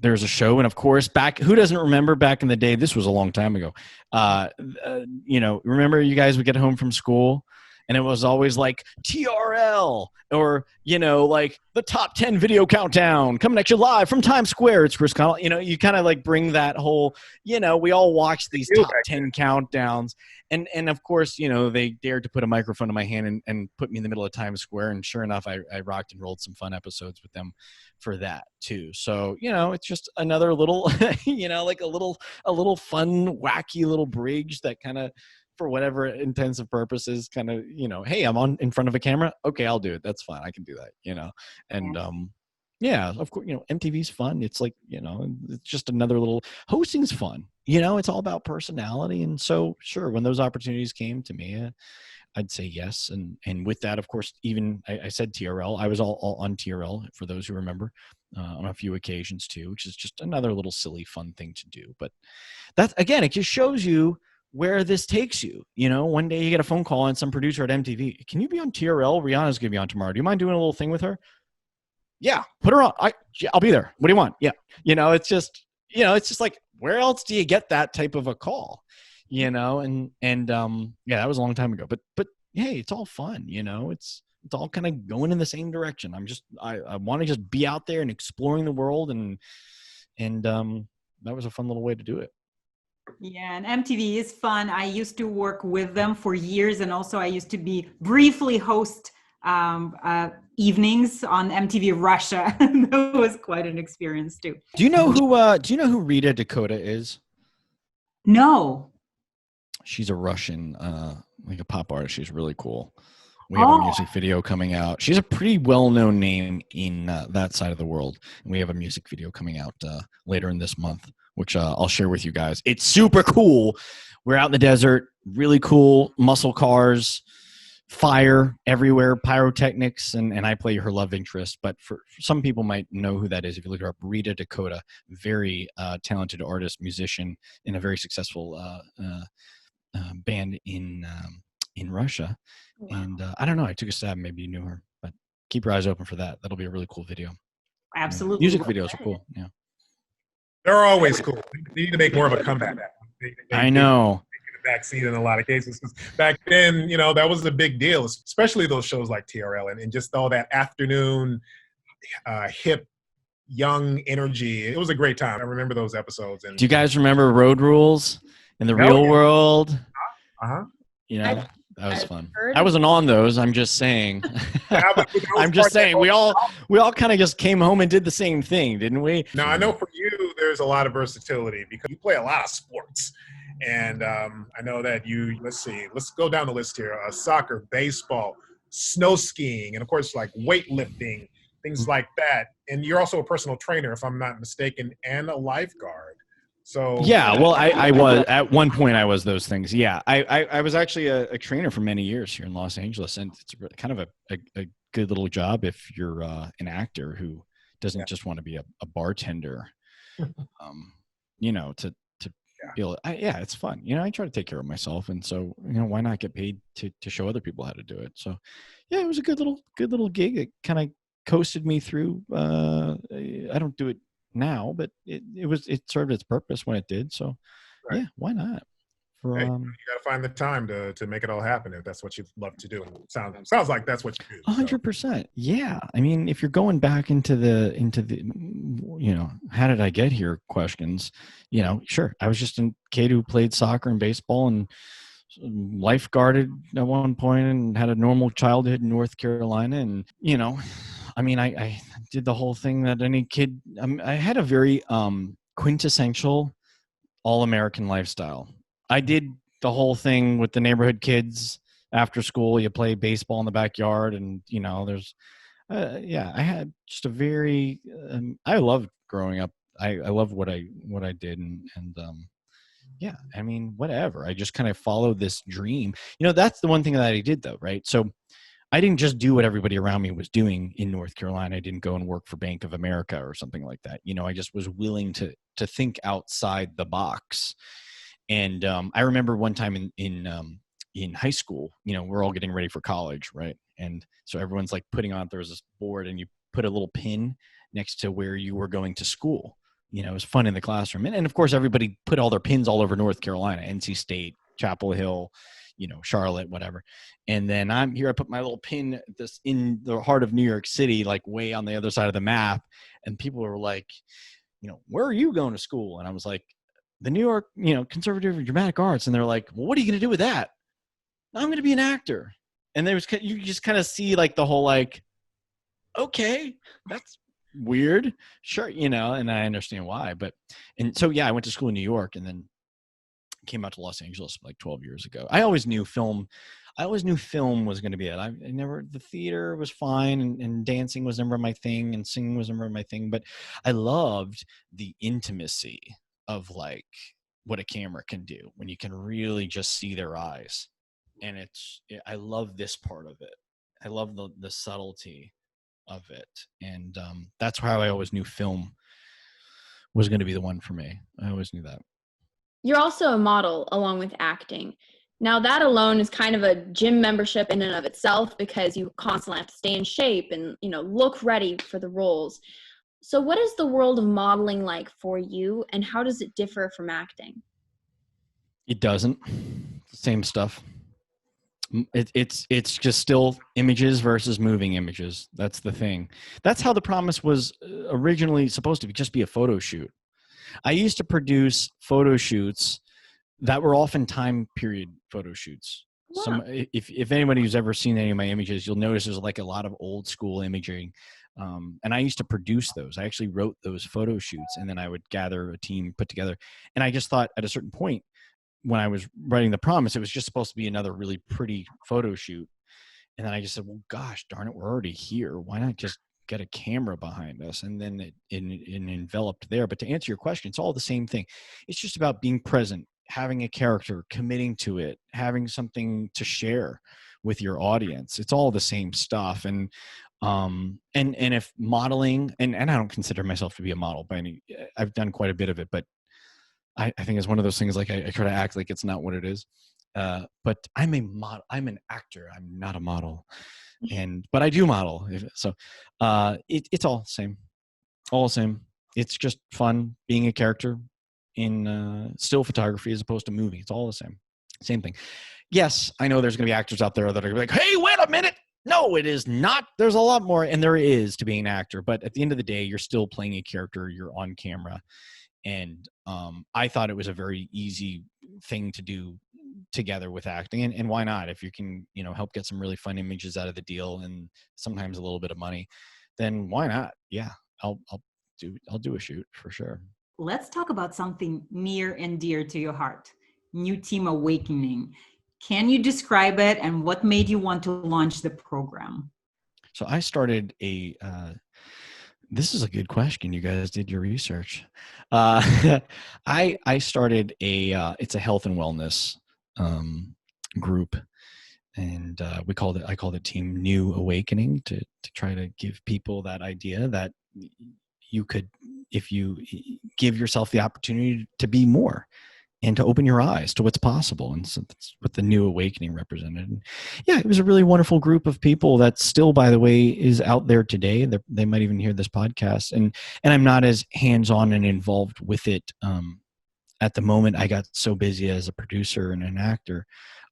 There's a show, and of course, who doesn't remember back in the day? This was a long time ago. Remember you guys would get home from school, and it was always like TRL, or like the top 10 video countdown coming at you live from Times Square. It's Chris Connell. You kind of like bring that whole. We all watch these top 10 countdowns, and of course, they dared to put a microphone in my hand and put me in the middle of Times Square, and sure enough, I rocked and rolled some fun episodes with them for that too. So it's just another little like a little fun, wacky little bridge that kind of, for whatever intensive purposes, kind of hey, I'm on in front of a camera, okay, I'll do it, that's fine, I can do that. And of course, MTV's fun. It's like, it's just another little, hosting's fun. It's all about personality. And so sure, when those opportunities came to me, I'd say yes. And with that, of course, even I said TRL. I was all on TRL, for those who remember, on a few occasions too, which is just another little silly fun thing to do. But that's, again, it just shows you where this takes you. One day you get a phone call and some producer at MTV, can you be on TRL? Rihanna's going to be on tomorrow. Do you mind doing a little thing with her? Yeah, put her on. I'll be there. What do you want? Yeah. It's just like, where else do you get that type of a call? And that was a long time ago, but hey, it's all fun. It's all kind of going in the same direction. I want to just be out there and exploring the world. And that was a fun little way to do it. Yeah, and MTV is fun. I used to work with them for years, and also I used to briefly host evenings on MTV Russia. That was quite an experience too. Do you know who Rita Dakota is? No. She's a Russian, like a pop artist. She's really cool. We have a music video coming out. She's a pretty well-known name in that side of the world. And we have a music video coming out later in this month, which I'll share with you guys. It's super cool. We're out in the desert, really cool, muscle cars, fire everywhere, pyrotechnics, and I play her love interest. But for some people might know who that is if you look her up. Rita Dakota, very talented artist, musician, in a very successful band in Russia. Wow. And I don't know, I took a stab, maybe you knew her, but keep your eyes open for that. That'll be a really cool video. Absolutely. Music videos are cool. Yeah. They're always cool. They need to make more of a comeback. I know. Backseat in a lot of cases. Back then, that was a big deal, especially those shows like TRL and just all that afternoon hip, young energy. It was a great time. I remember those episodes. And do you guys remember Road Rules in the real world? That was fun. I wasn't on those. I'm just saying. I'm just saying. We all kind of just came home and did the same thing, didn't we? Now I know for you, there's a lot of versatility because you play a lot of sports. And I know that let's go down the list here. Soccer, baseball, snow skiing, and of course, like weightlifting, things like that. And you're also a personal trainer, if I'm not mistaken, and a lifeguard. So yeah, well, I was at one point. I was those things. Yeah, I was actually a trainer for many years here in Los Angeles, and it's kind of a good little job if you're an actor who doesn't just want to be a bartender. It's fun. I try to take care of myself, and so why not get paid to show other people how to do it? So yeah, it was a good little gig. It kind of coasted me through. I don't do it now, but it served its purpose when it did. So right. Yeah, why not? You got to find the time to make it all happen if that's what you love to do. Sounds like that's what you do. 100%. Yeah. I mean, if you're going back into the how did I get here questions, sure. I was just a kid who played soccer and baseball and lifeguarded at one point and had a normal childhood in North Carolina. And, I did the whole thing that any kid, I had a very quintessential all-American lifestyle. I did the whole thing with the neighborhood kids after school. You play baseball in the backyard and, there's, I had just a very, I loved growing up. I loved what I did. And whatever. I just kind of followed this dream. That's the one thing that I did though, right? So I didn't just do what everybody around me was doing in North Carolina. I didn't go and work for Bank of America or something like that. I just was willing to think outside the box. And I remember one time in in high school, you know, we're all getting ready for college, right? And so everyone's like putting on, there's this board and you put a little pin next to where you were going to school. You know, it was fun in the classroom. And of course, everybody put all their pins all over North Carolina, NC State, Chapel Hill, you know, Charlotte, whatever. And then I'm here, I put my little pin this in the heart of New York City, like way on the other side of the map. And people were like, you know, where are you going to school? And I was like, the New York, you know, Conservative of Dramatic Arts. And they're like, well, what are you going to do with that? I'm going to be an actor. And there was, you just kind of see like the whole, like, okay, that's weird. Sure. You know, and I understand why, but, and so, yeah, I went to school in New York and then came out to Los Angeles like 12 years ago. I always knew film was going to be it. I never, the theater was fine and dancing was never my thing and singing was never my thing, but I loved the intimacy of like what a camera can do when you can really just see their eyes. And I love this part of it. I love the subtlety of it. And that's how I always knew film was going to be the one for me. I always knew that. You're also a model along with acting. Now that alone is kind of a gym membership in and of itself because you constantly have to stay in shape and, you know, look ready for the roles. So what is the world of modeling like for you and how does it differ from acting? It doesn't. Same stuff. It's just still images versus moving images. That's the thing. That's how The Promise was originally supposed to be, just be a photo shoot. I used to produce photo shoots that were often time period photo shoots. Wow. If anybody who's ever seen any of my images, you'll notice there's like a lot of old school imagery. And I used to produce those. I actually wrote those photo shoots and then I would gather a team, put together. And I just thought at a certain point when I was writing The Promise, it was just supposed to be another really pretty photo shoot. And then I just said, well, gosh, darn it, we're already here. Why not just get a camera behind us? And then it enveloped there. But to answer your question, it's all the same thing. It's just about being present, having a character, committing to it, having something to share with your audience. It's all the same stuff. And if modeling, and I don't consider myself to be a model by any, I've done quite a bit of it, but I think it's one of those things, like I try to act like it's not what it is. But I'm a model. I'm an actor. I'm not a model. But I do model. So it's all the same. All the same. It's just fun being a character in still photography as opposed to movie. It's all the same. Same thing. Yes, I know there's going to be actors out there that are going to be like, hey, wait a minute. No, it is not. There's a lot more. And there is to being an actor. But at the end of the day, you're still playing a character. You're on camera. And I thought it was a very easy thing to do together with acting. And why not? If you can, you know, help get some really fun images out of the deal and sometimes a little bit of money, then why not? Yeah, I'll do a shoot for sure. Let's talk about something near and dear to your heart, New Team Awakening. Can you describe it and what made you want to launch the program? So I started this is a good question. You guys did your research. I started it's a health and wellness group, and I called it Team New Awakening to try to give people that idea that you could, if you give yourself the opportunity to be more and to open your eyes to what's possible. And so that's what the New Awakening represented. And yeah, it was a really wonderful group of people that still, by the way, is out there today. They might even hear this podcast. And I'm not as hands-on and involved with it at the moment. I got so busy as a producer and an actor.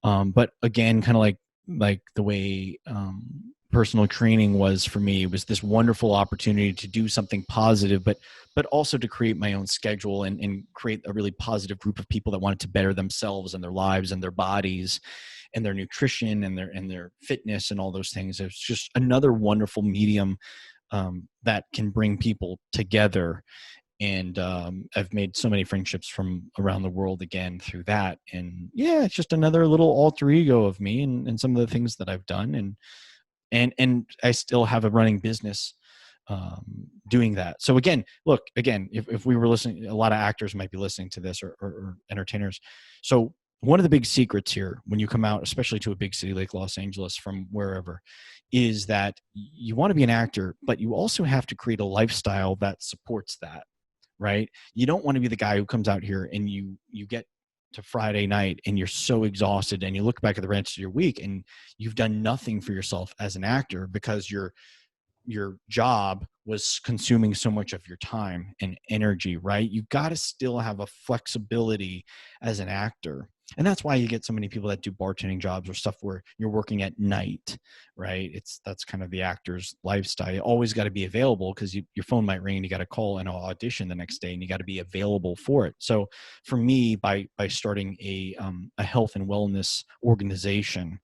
But again, kind of like the way personal training was for me, it was this wonderful opportunity to do something positive, but also to create my own schedule and create a really positive group of people that wanted to better themselves and their lives and their bodies and their nutrition and their fitness and all those things. It's just another wonderful medium that can bring people together. And I've made so many friendships from around the world again through that. And yeah, it's just another little alter ego of me and some of the things that I've done. And I still have a running business doing that. So again, if we were listening, a lot of actors might be listening to this or entertainers. So one of the big secrets here, when you come out, especially to a big city like Los Angeles from wherever, is that you want to be an actor, but you also have to create a lifestyle that supports that, right? You don't want to be the guy who comes out here and you get to Friday night and you're so exhausted, and you look back at the rest of your week and you've done nothing for yourself as an actor because your job was consuming so much of your time and energy, right? You've got to still have a flexibility as an actor. And that's why you get so many people that do bartending jobs or stuff where you're working at night, right? That's kind of the actor's lifestyle. You always got to be available because your phone might ring and you got to call an audition the next day and you got to be available for it. So for me, by starting a health and wellness organization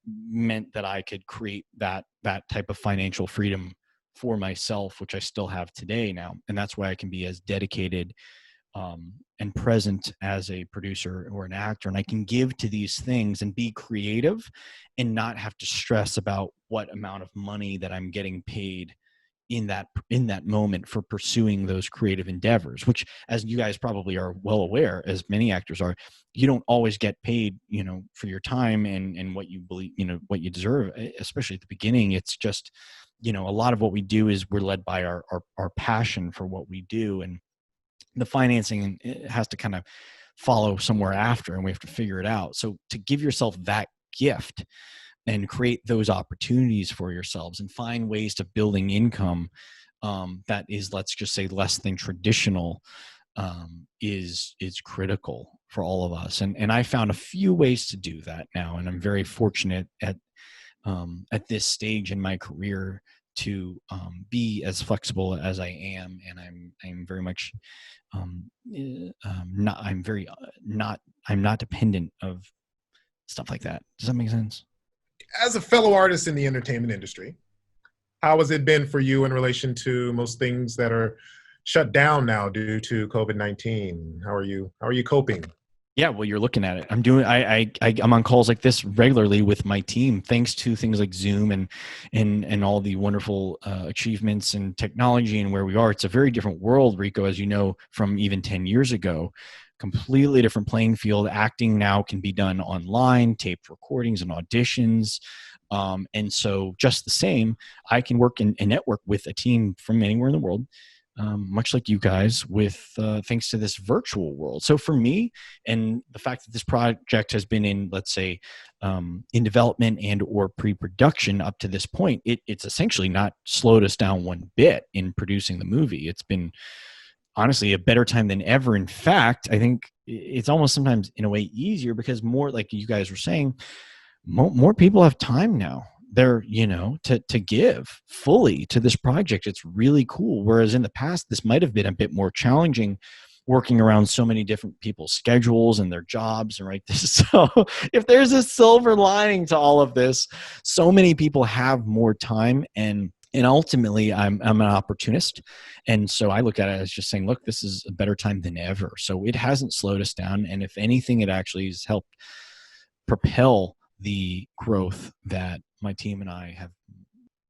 meant that I could create that type of financial freedom for myself, which I still have today now. And that's why I can be as dedicated and present as a producer or an actor. And I can give to these things and be creative and not have to stress about what amount of money that I'm getting paid in that moment for pursuing those creative endeavors, which, as you guys probably are well aware, as many actors are, you don't always get paid, for your time and what you believe, what you deserve, especially at the beginning. It's just, a lot of what we do is we're led by our passion for what we do, and the financing has to kind of follow somewhere after, and we have to figure it out. So to give yourself that gift and create those opportunities for yourselves and find ways to building income that is, let's just say, less than traditional, is critical for all of us. And I found a few ways to do that now, and I'm very fortunate at this stage in my career to be as flexible as I am, and I'm very much I'm not dependent of stuff like that. Does that make sense? As a fellow artist in the entertainment industry, how has it been for you in relation to most things that are shut down now due to COVID-19? How are you coping? Yeah, well, you're looking at it. I'm on calls like this regularly with my team, thanks to things like Zoom and all the wonderful achievements and technology and where we are. It's a very different world, Rico, as you know, from even 10 years ago. Completely different playing field. Acting now can be done online, taped recordings and auditions. And so just the same, I can work and network with a team from anywhere in the world, much like you guys, with thanks to this virtual world. So for me, and the fact that this project has been in, let's say, in development and or pre-production up to this point, it's essentially not slowed us down one bit in producing the movie. It's been honestly a better time than ever. In fact, I think it's almost sometimes in a way easier because more, like you guys were saying, more people have time now. They're, to give fully to this project. It's really cool. Whereas in the past, this might have been a bit more challenging, working around so many different people's schedules and their jobs. And right, so if there's a silver lining to all of this, so many people have more time, and ultimately I'm an opportunist. And so I look at it as just saying, look, this is a better time than ever. So it hasn't slowed us down. And if anything, it actually has helped propel the growth that my team and I have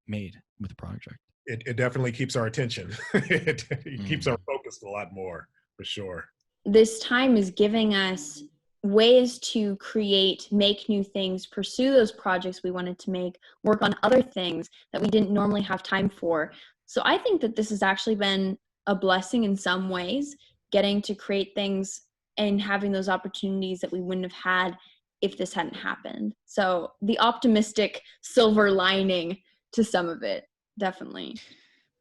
made with the project. It definitely keeps our attention. It keeps our focus a lot more, for sure. This time is giving us ways to create, make new things, pursue those projects we wanted to make, work on other things that we didn't normally have time for. So I think that this has actually been a blessing in some ways, getting to create things and having those opportunities that we wouldn't have had if this hadn't happened. So the optimistic silver lining to some of it, definitely.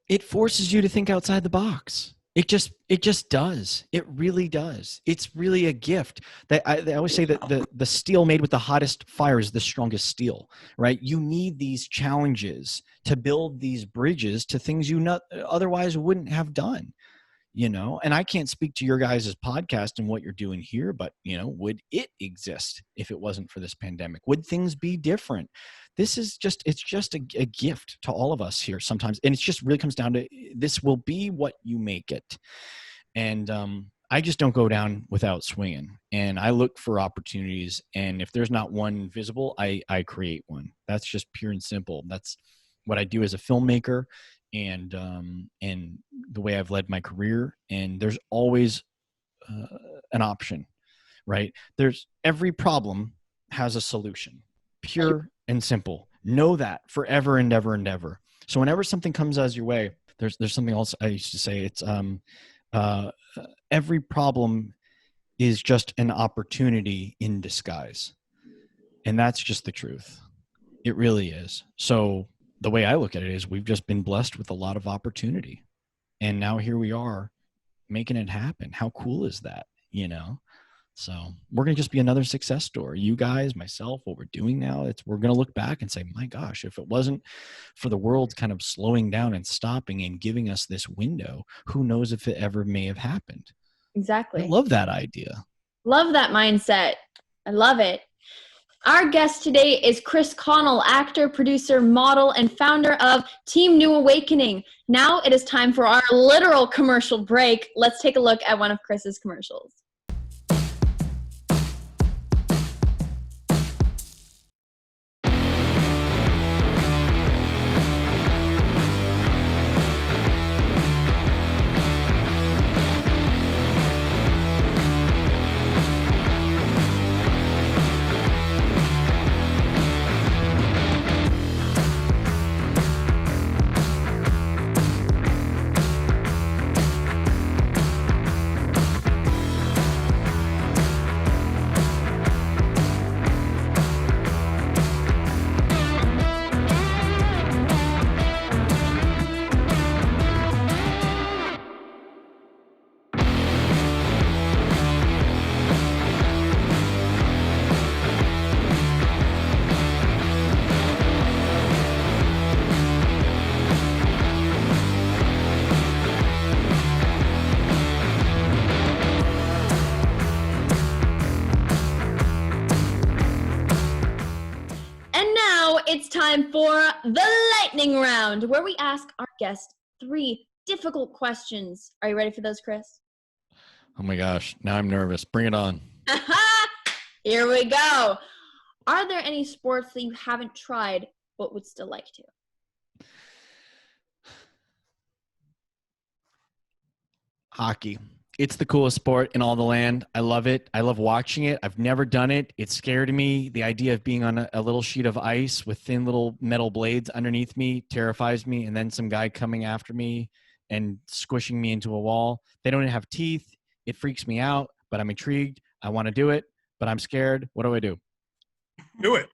It forces you to think outside the box. It just does. It really does. It's really a gift. I always say that the steel made with the hottest fire is the strongest steel, right? You need these challenges to build these bridges to things you otherwise wouldn't have done, and I can't speak to your guys' podcast and what you're doing here, but, would it exist if it wasn't for this pandemic? Would things be different? It's just a gift to all of us here sometimes. And it just really comes down to, this will be what you make it. And I just don't go down without swinging. And I look for opportunities. And if there's not one visible, I create one. That's just pure and simple. That's what I do as a filmmaker, and the way I've led my career. And there's always an option, right? Every problem has a solution, pure and simple. Know that forever and ever and ever. So whenever something comes as your way, there's something else I used to say. It's every problem is just an opportunity in disguise. And that's just the truth. It really is. So the way I look at it is we've just been blessed with a lot of opportunity. And now here we are making it happen. How cool is that? You know? So we're going to just be another success story. You guys, myself, what we're doing now, we're going to look back and say, my gosh, if it wasn't for the world kind of slowing down and stopping and giving us this window, who knows if it ever may have happened. Exactly. I love that idea. Love that mindset. I love it. Our guest today is Chris Connell, actor, producer, model, and founder of Team New Awakening. Now it is time for our literal commercial break. Let's take a look at one of Chris's commercials. It's time for the lightning round, where we ask our guest 3 difficult questions. Are you ready for those, Chris? Oh my gosh, now I'm nervous. Bring it on. Here we go. Are there any sports that you haven't tried but would still like to? Hockey. It's the coolest sport in all the land. I love it. I love watching it. I've never done it. It's scared me. The idea of being on a little sheet of ice with thin little metal blades underneath me terrifies me. And then some guy coming after me and squishing me into a wall. They don't have teeth. It freaks me out, but I'm intrigued. I want to do it, but I'm scared. What do I do? Do it.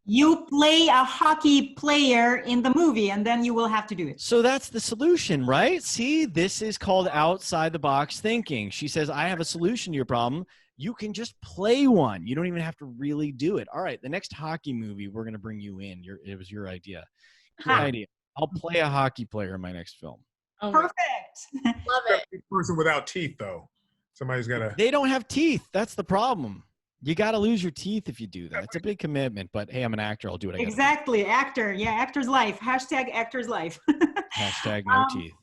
You play a hockey player in the movie, and then you will have to do it. So that's the solution, right? See, this is called outside the box thinking. She says, I have a solution to your problem. You can just play one. You don't even have to really do it. All right, the next hockey movie, we're going to bring you in. It was your idea. Good idea. I'll play a hockey player in my next film. Oh, perfect. Love it. Person without teeth, though. Somebody's got to. They don't have teeth. That's the problem. You got to lose your teeth if you do that. It's a big commitment, but hey, I'm an actor. I'll do what I got. Exactly. Actor. Yeah, actor's life. Hashtag actor's life. Hashtag no teeth.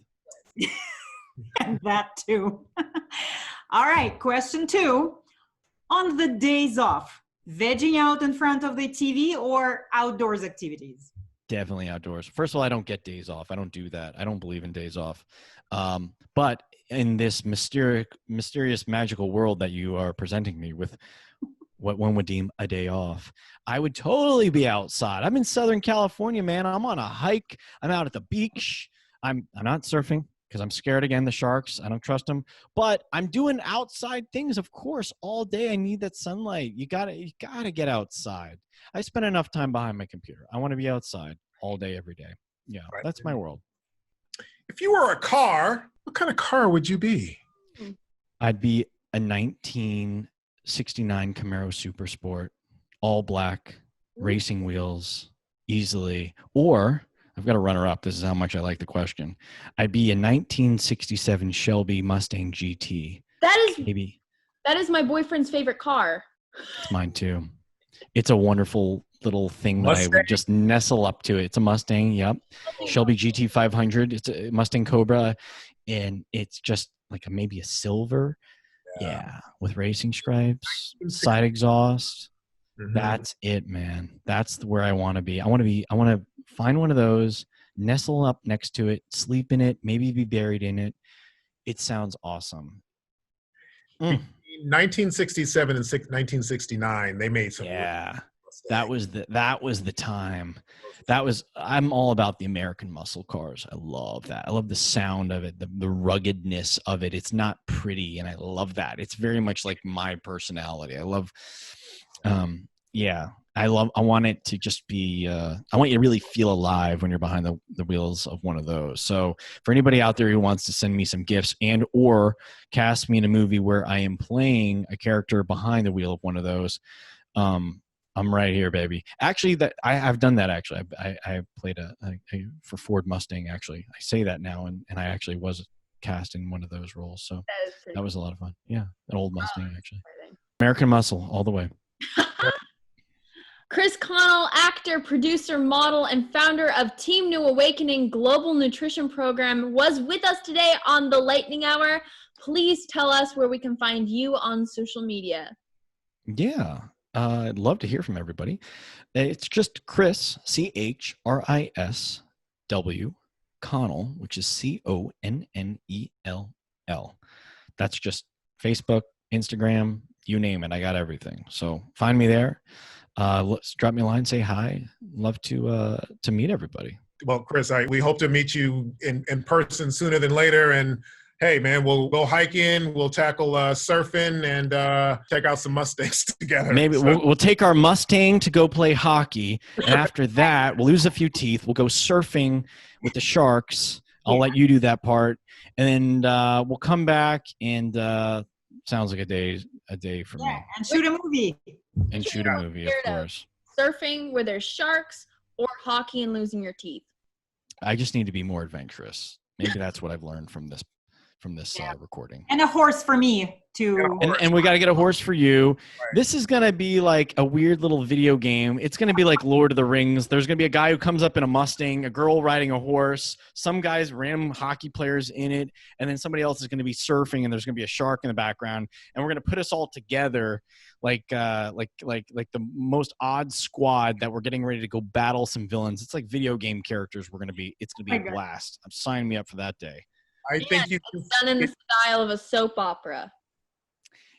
And that too. All right. Question 2. On the days off, vegging out in front of the TV or outdoors activities? Definitely outdoors. First of all, I don't get days off. I don't do that. I don't believe in days off. But in this mysterious, magical world that you are presenting me with, what one would deem a day off, I would totally be outside. I'm in Southern California, man. I'm on a hike. I'm out at the beach. I'm not surfing because I'm scared again, the sharks. I don't trust them. But I'm doing outside things, of course, all day. I need that sunlight. You gotta get outside. I spend enough time behind my computer. I want to be outside all day, every day. Yeah, right. That's my world. If you were a car, what kind of car would you be? I'd be a 1969 Camaro Super Sport, all black, racing wheels, easily. Or, I've got a runner-up. This is how much I like the question. I'd be a 1967 Shelby Mustang GT. That is my boyfriend's favorite car. It's mine too. It's a wonderful little thing that I would just nestle up to. It's a Mustang, yep. Shelby GT 500. It's a Mustang Cobra, and it's just like maybe a silver, with racing stripes, side exhaust. Mm-hmm. That's it, man. That's where I want to be. I want to find one of those, nestle up next to it, sleep in it, maybe be buried in it. It sounds awesome. 1967 and 1969, they made some. Yeah. That was the time. I'm all about the American muscle cars. I love that. I love the sound of it, the ruggedness of it. It's not pretty, and I love that. It's very much like my personality. I love, I want it to just be, I want you to really feel alive when you're behind the wheels of one of those. So for anybody out there who wants to send me some gifts and or cast me in a movie where I am playing a character behind the wheel of one of those, I'm right here, baby. Actually, I've done that. Actually, I played for Ford Mustang. Actually, I say that now, and I actually was cast in one of those roles. So that was a lot of fun. Yeah, an old Mustang actually. American Muscle all the way. Chris Connell, actor, producer, model, and founder of Team New Awakening Global Nutrition Program, was with us today on the Lightning Hour. Please tell us where we can find you on social media. Yeah. I'd love to hear from everybody. It's just Chris, CHRISW, Connell, which is CONNELL. That's just Facebook, Instagram, you name it. I got everything. So find me there. Drop me a line, say hi. Love to meet everybody. Well, Chris, we hope to meet you in person sooner than later. And hey, man, we'll go hiking, we'll tackle surfing, and check out some Mustangs together. Maybe we'll take our Mustang to go play hockey, and after that, we'll lose a few teeth. We'll go surfing with the sharks. I'll let you do that part, and then we'll come back. And sounds like a day for me. And shoot a movie. And shoot a movie, of course. Surfing where there's sharks, or hockey and losing your teeth. I just need to be more adventurous. Maybe that's what I've learned from this recording. And a horse for me too. And we got to get a horse for you. Right. This is going to be like a weird little video game. It's going to be like Lord of the Rings. There's going to be a guy who comes up in a Mustang, a girl riding a horse, some guys, random hockey players in it, and then somebody else is going to be surfing, and there's going to be a shark in the background, and we're going to put us all together like the most odd squad that we're getting ready to go battle some villains. It's like video game characters. It's going to be a blast. Sign me up for that day. I think it's done in the style of a soap opera.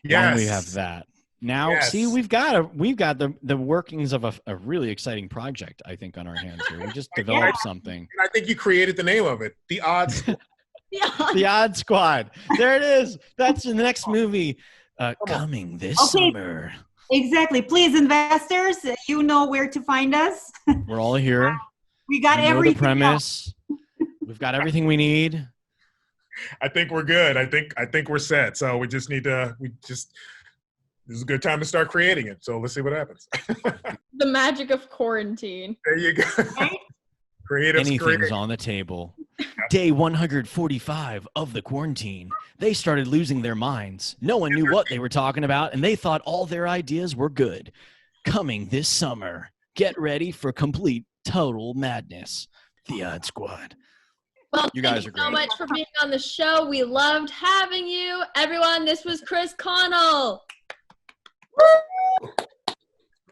Yes, we have that. Now, see, we've got the workings of a really exciting project, I think, on our hands here. We just developed something. And I think you created the name of it, The Odd Squad. The Odd Squad. There it is. That's the next movie coming this summer. Exactly. Please, investors, you know where to find us. We're all here. We got everything. The premise. We've got everything we need. I think we're good. I think we're set. So we just need to. This is a good time to start creating it. So let's see what happens. The magic of quarantine. There you go. Anything's on the table. Day 145 of the quarantine. They started losing their minds. No one knew what they were talking about, and they thought all their ideas were good. Coming this summer. Get ready for complete, total madness. The Odd Squad. Well, you guys thank are you so great. much for being on the show. We loved having you. Everyone, this was Chris Connell.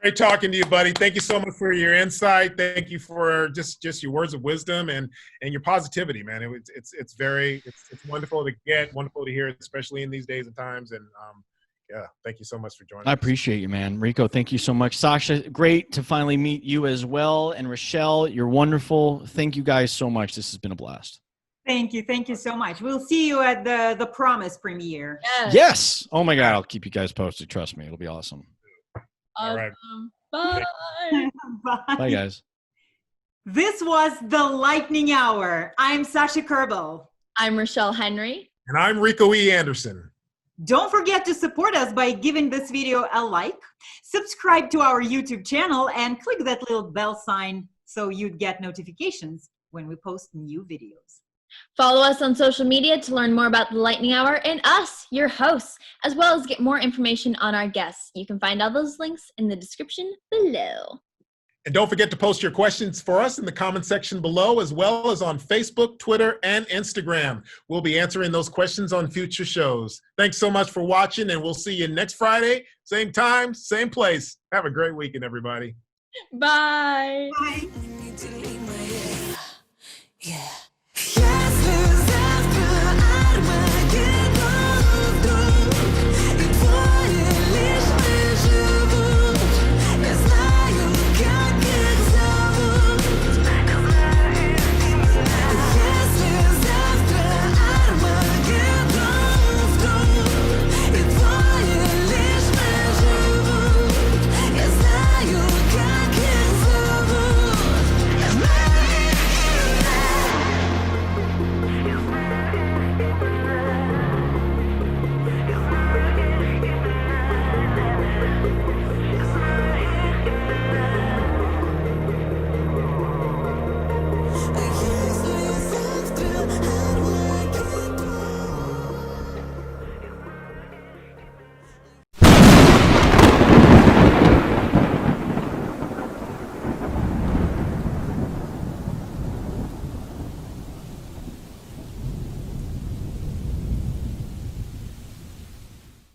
Great talking to you, buddy. Thank you so much for your insight. Thank you for just your words of wisdom and your positivity, man. It's wonderful to get, wonderful to hear, especially in these days and times. And yeah, thank you so much for joining us. I appreciate you, man. Rico, thank you so much. Sasha, great to finally meet you as well. And Rachelle, you're wonderful. Thank you guys so much. This has been a blast. Thank you. Thank you so much. We'll see you at the Promise premiere. Yes. Oh my God. I'll keep you guys posted. Trust me. It'll be awesome. All right. Bye. Bye. Bye, guys. This was the Lightning Hour. I'm Sasha Kerbel. I'm Rachelle Henry. And I'm Rico E Anderson. Don't forget to support us by giving this video a like, subscribe to our YouTube channel, and click that little bell sign so you'd get notifications when we post new videos. Follow us on social media to learn more about the Lightning Hour and us, your hosts, as well as get more information on our guests. You can find all those links in the description below. And don't forget to post your questions for us in the comment section below, as well as on Facebook, Twitter, and Instagram. We'll be answering those questions on future shows. Thanks so much for watching, and we'll see you next Friday, same time, same place. Have a great weekend, everybody. Bye. Bye. Yeah.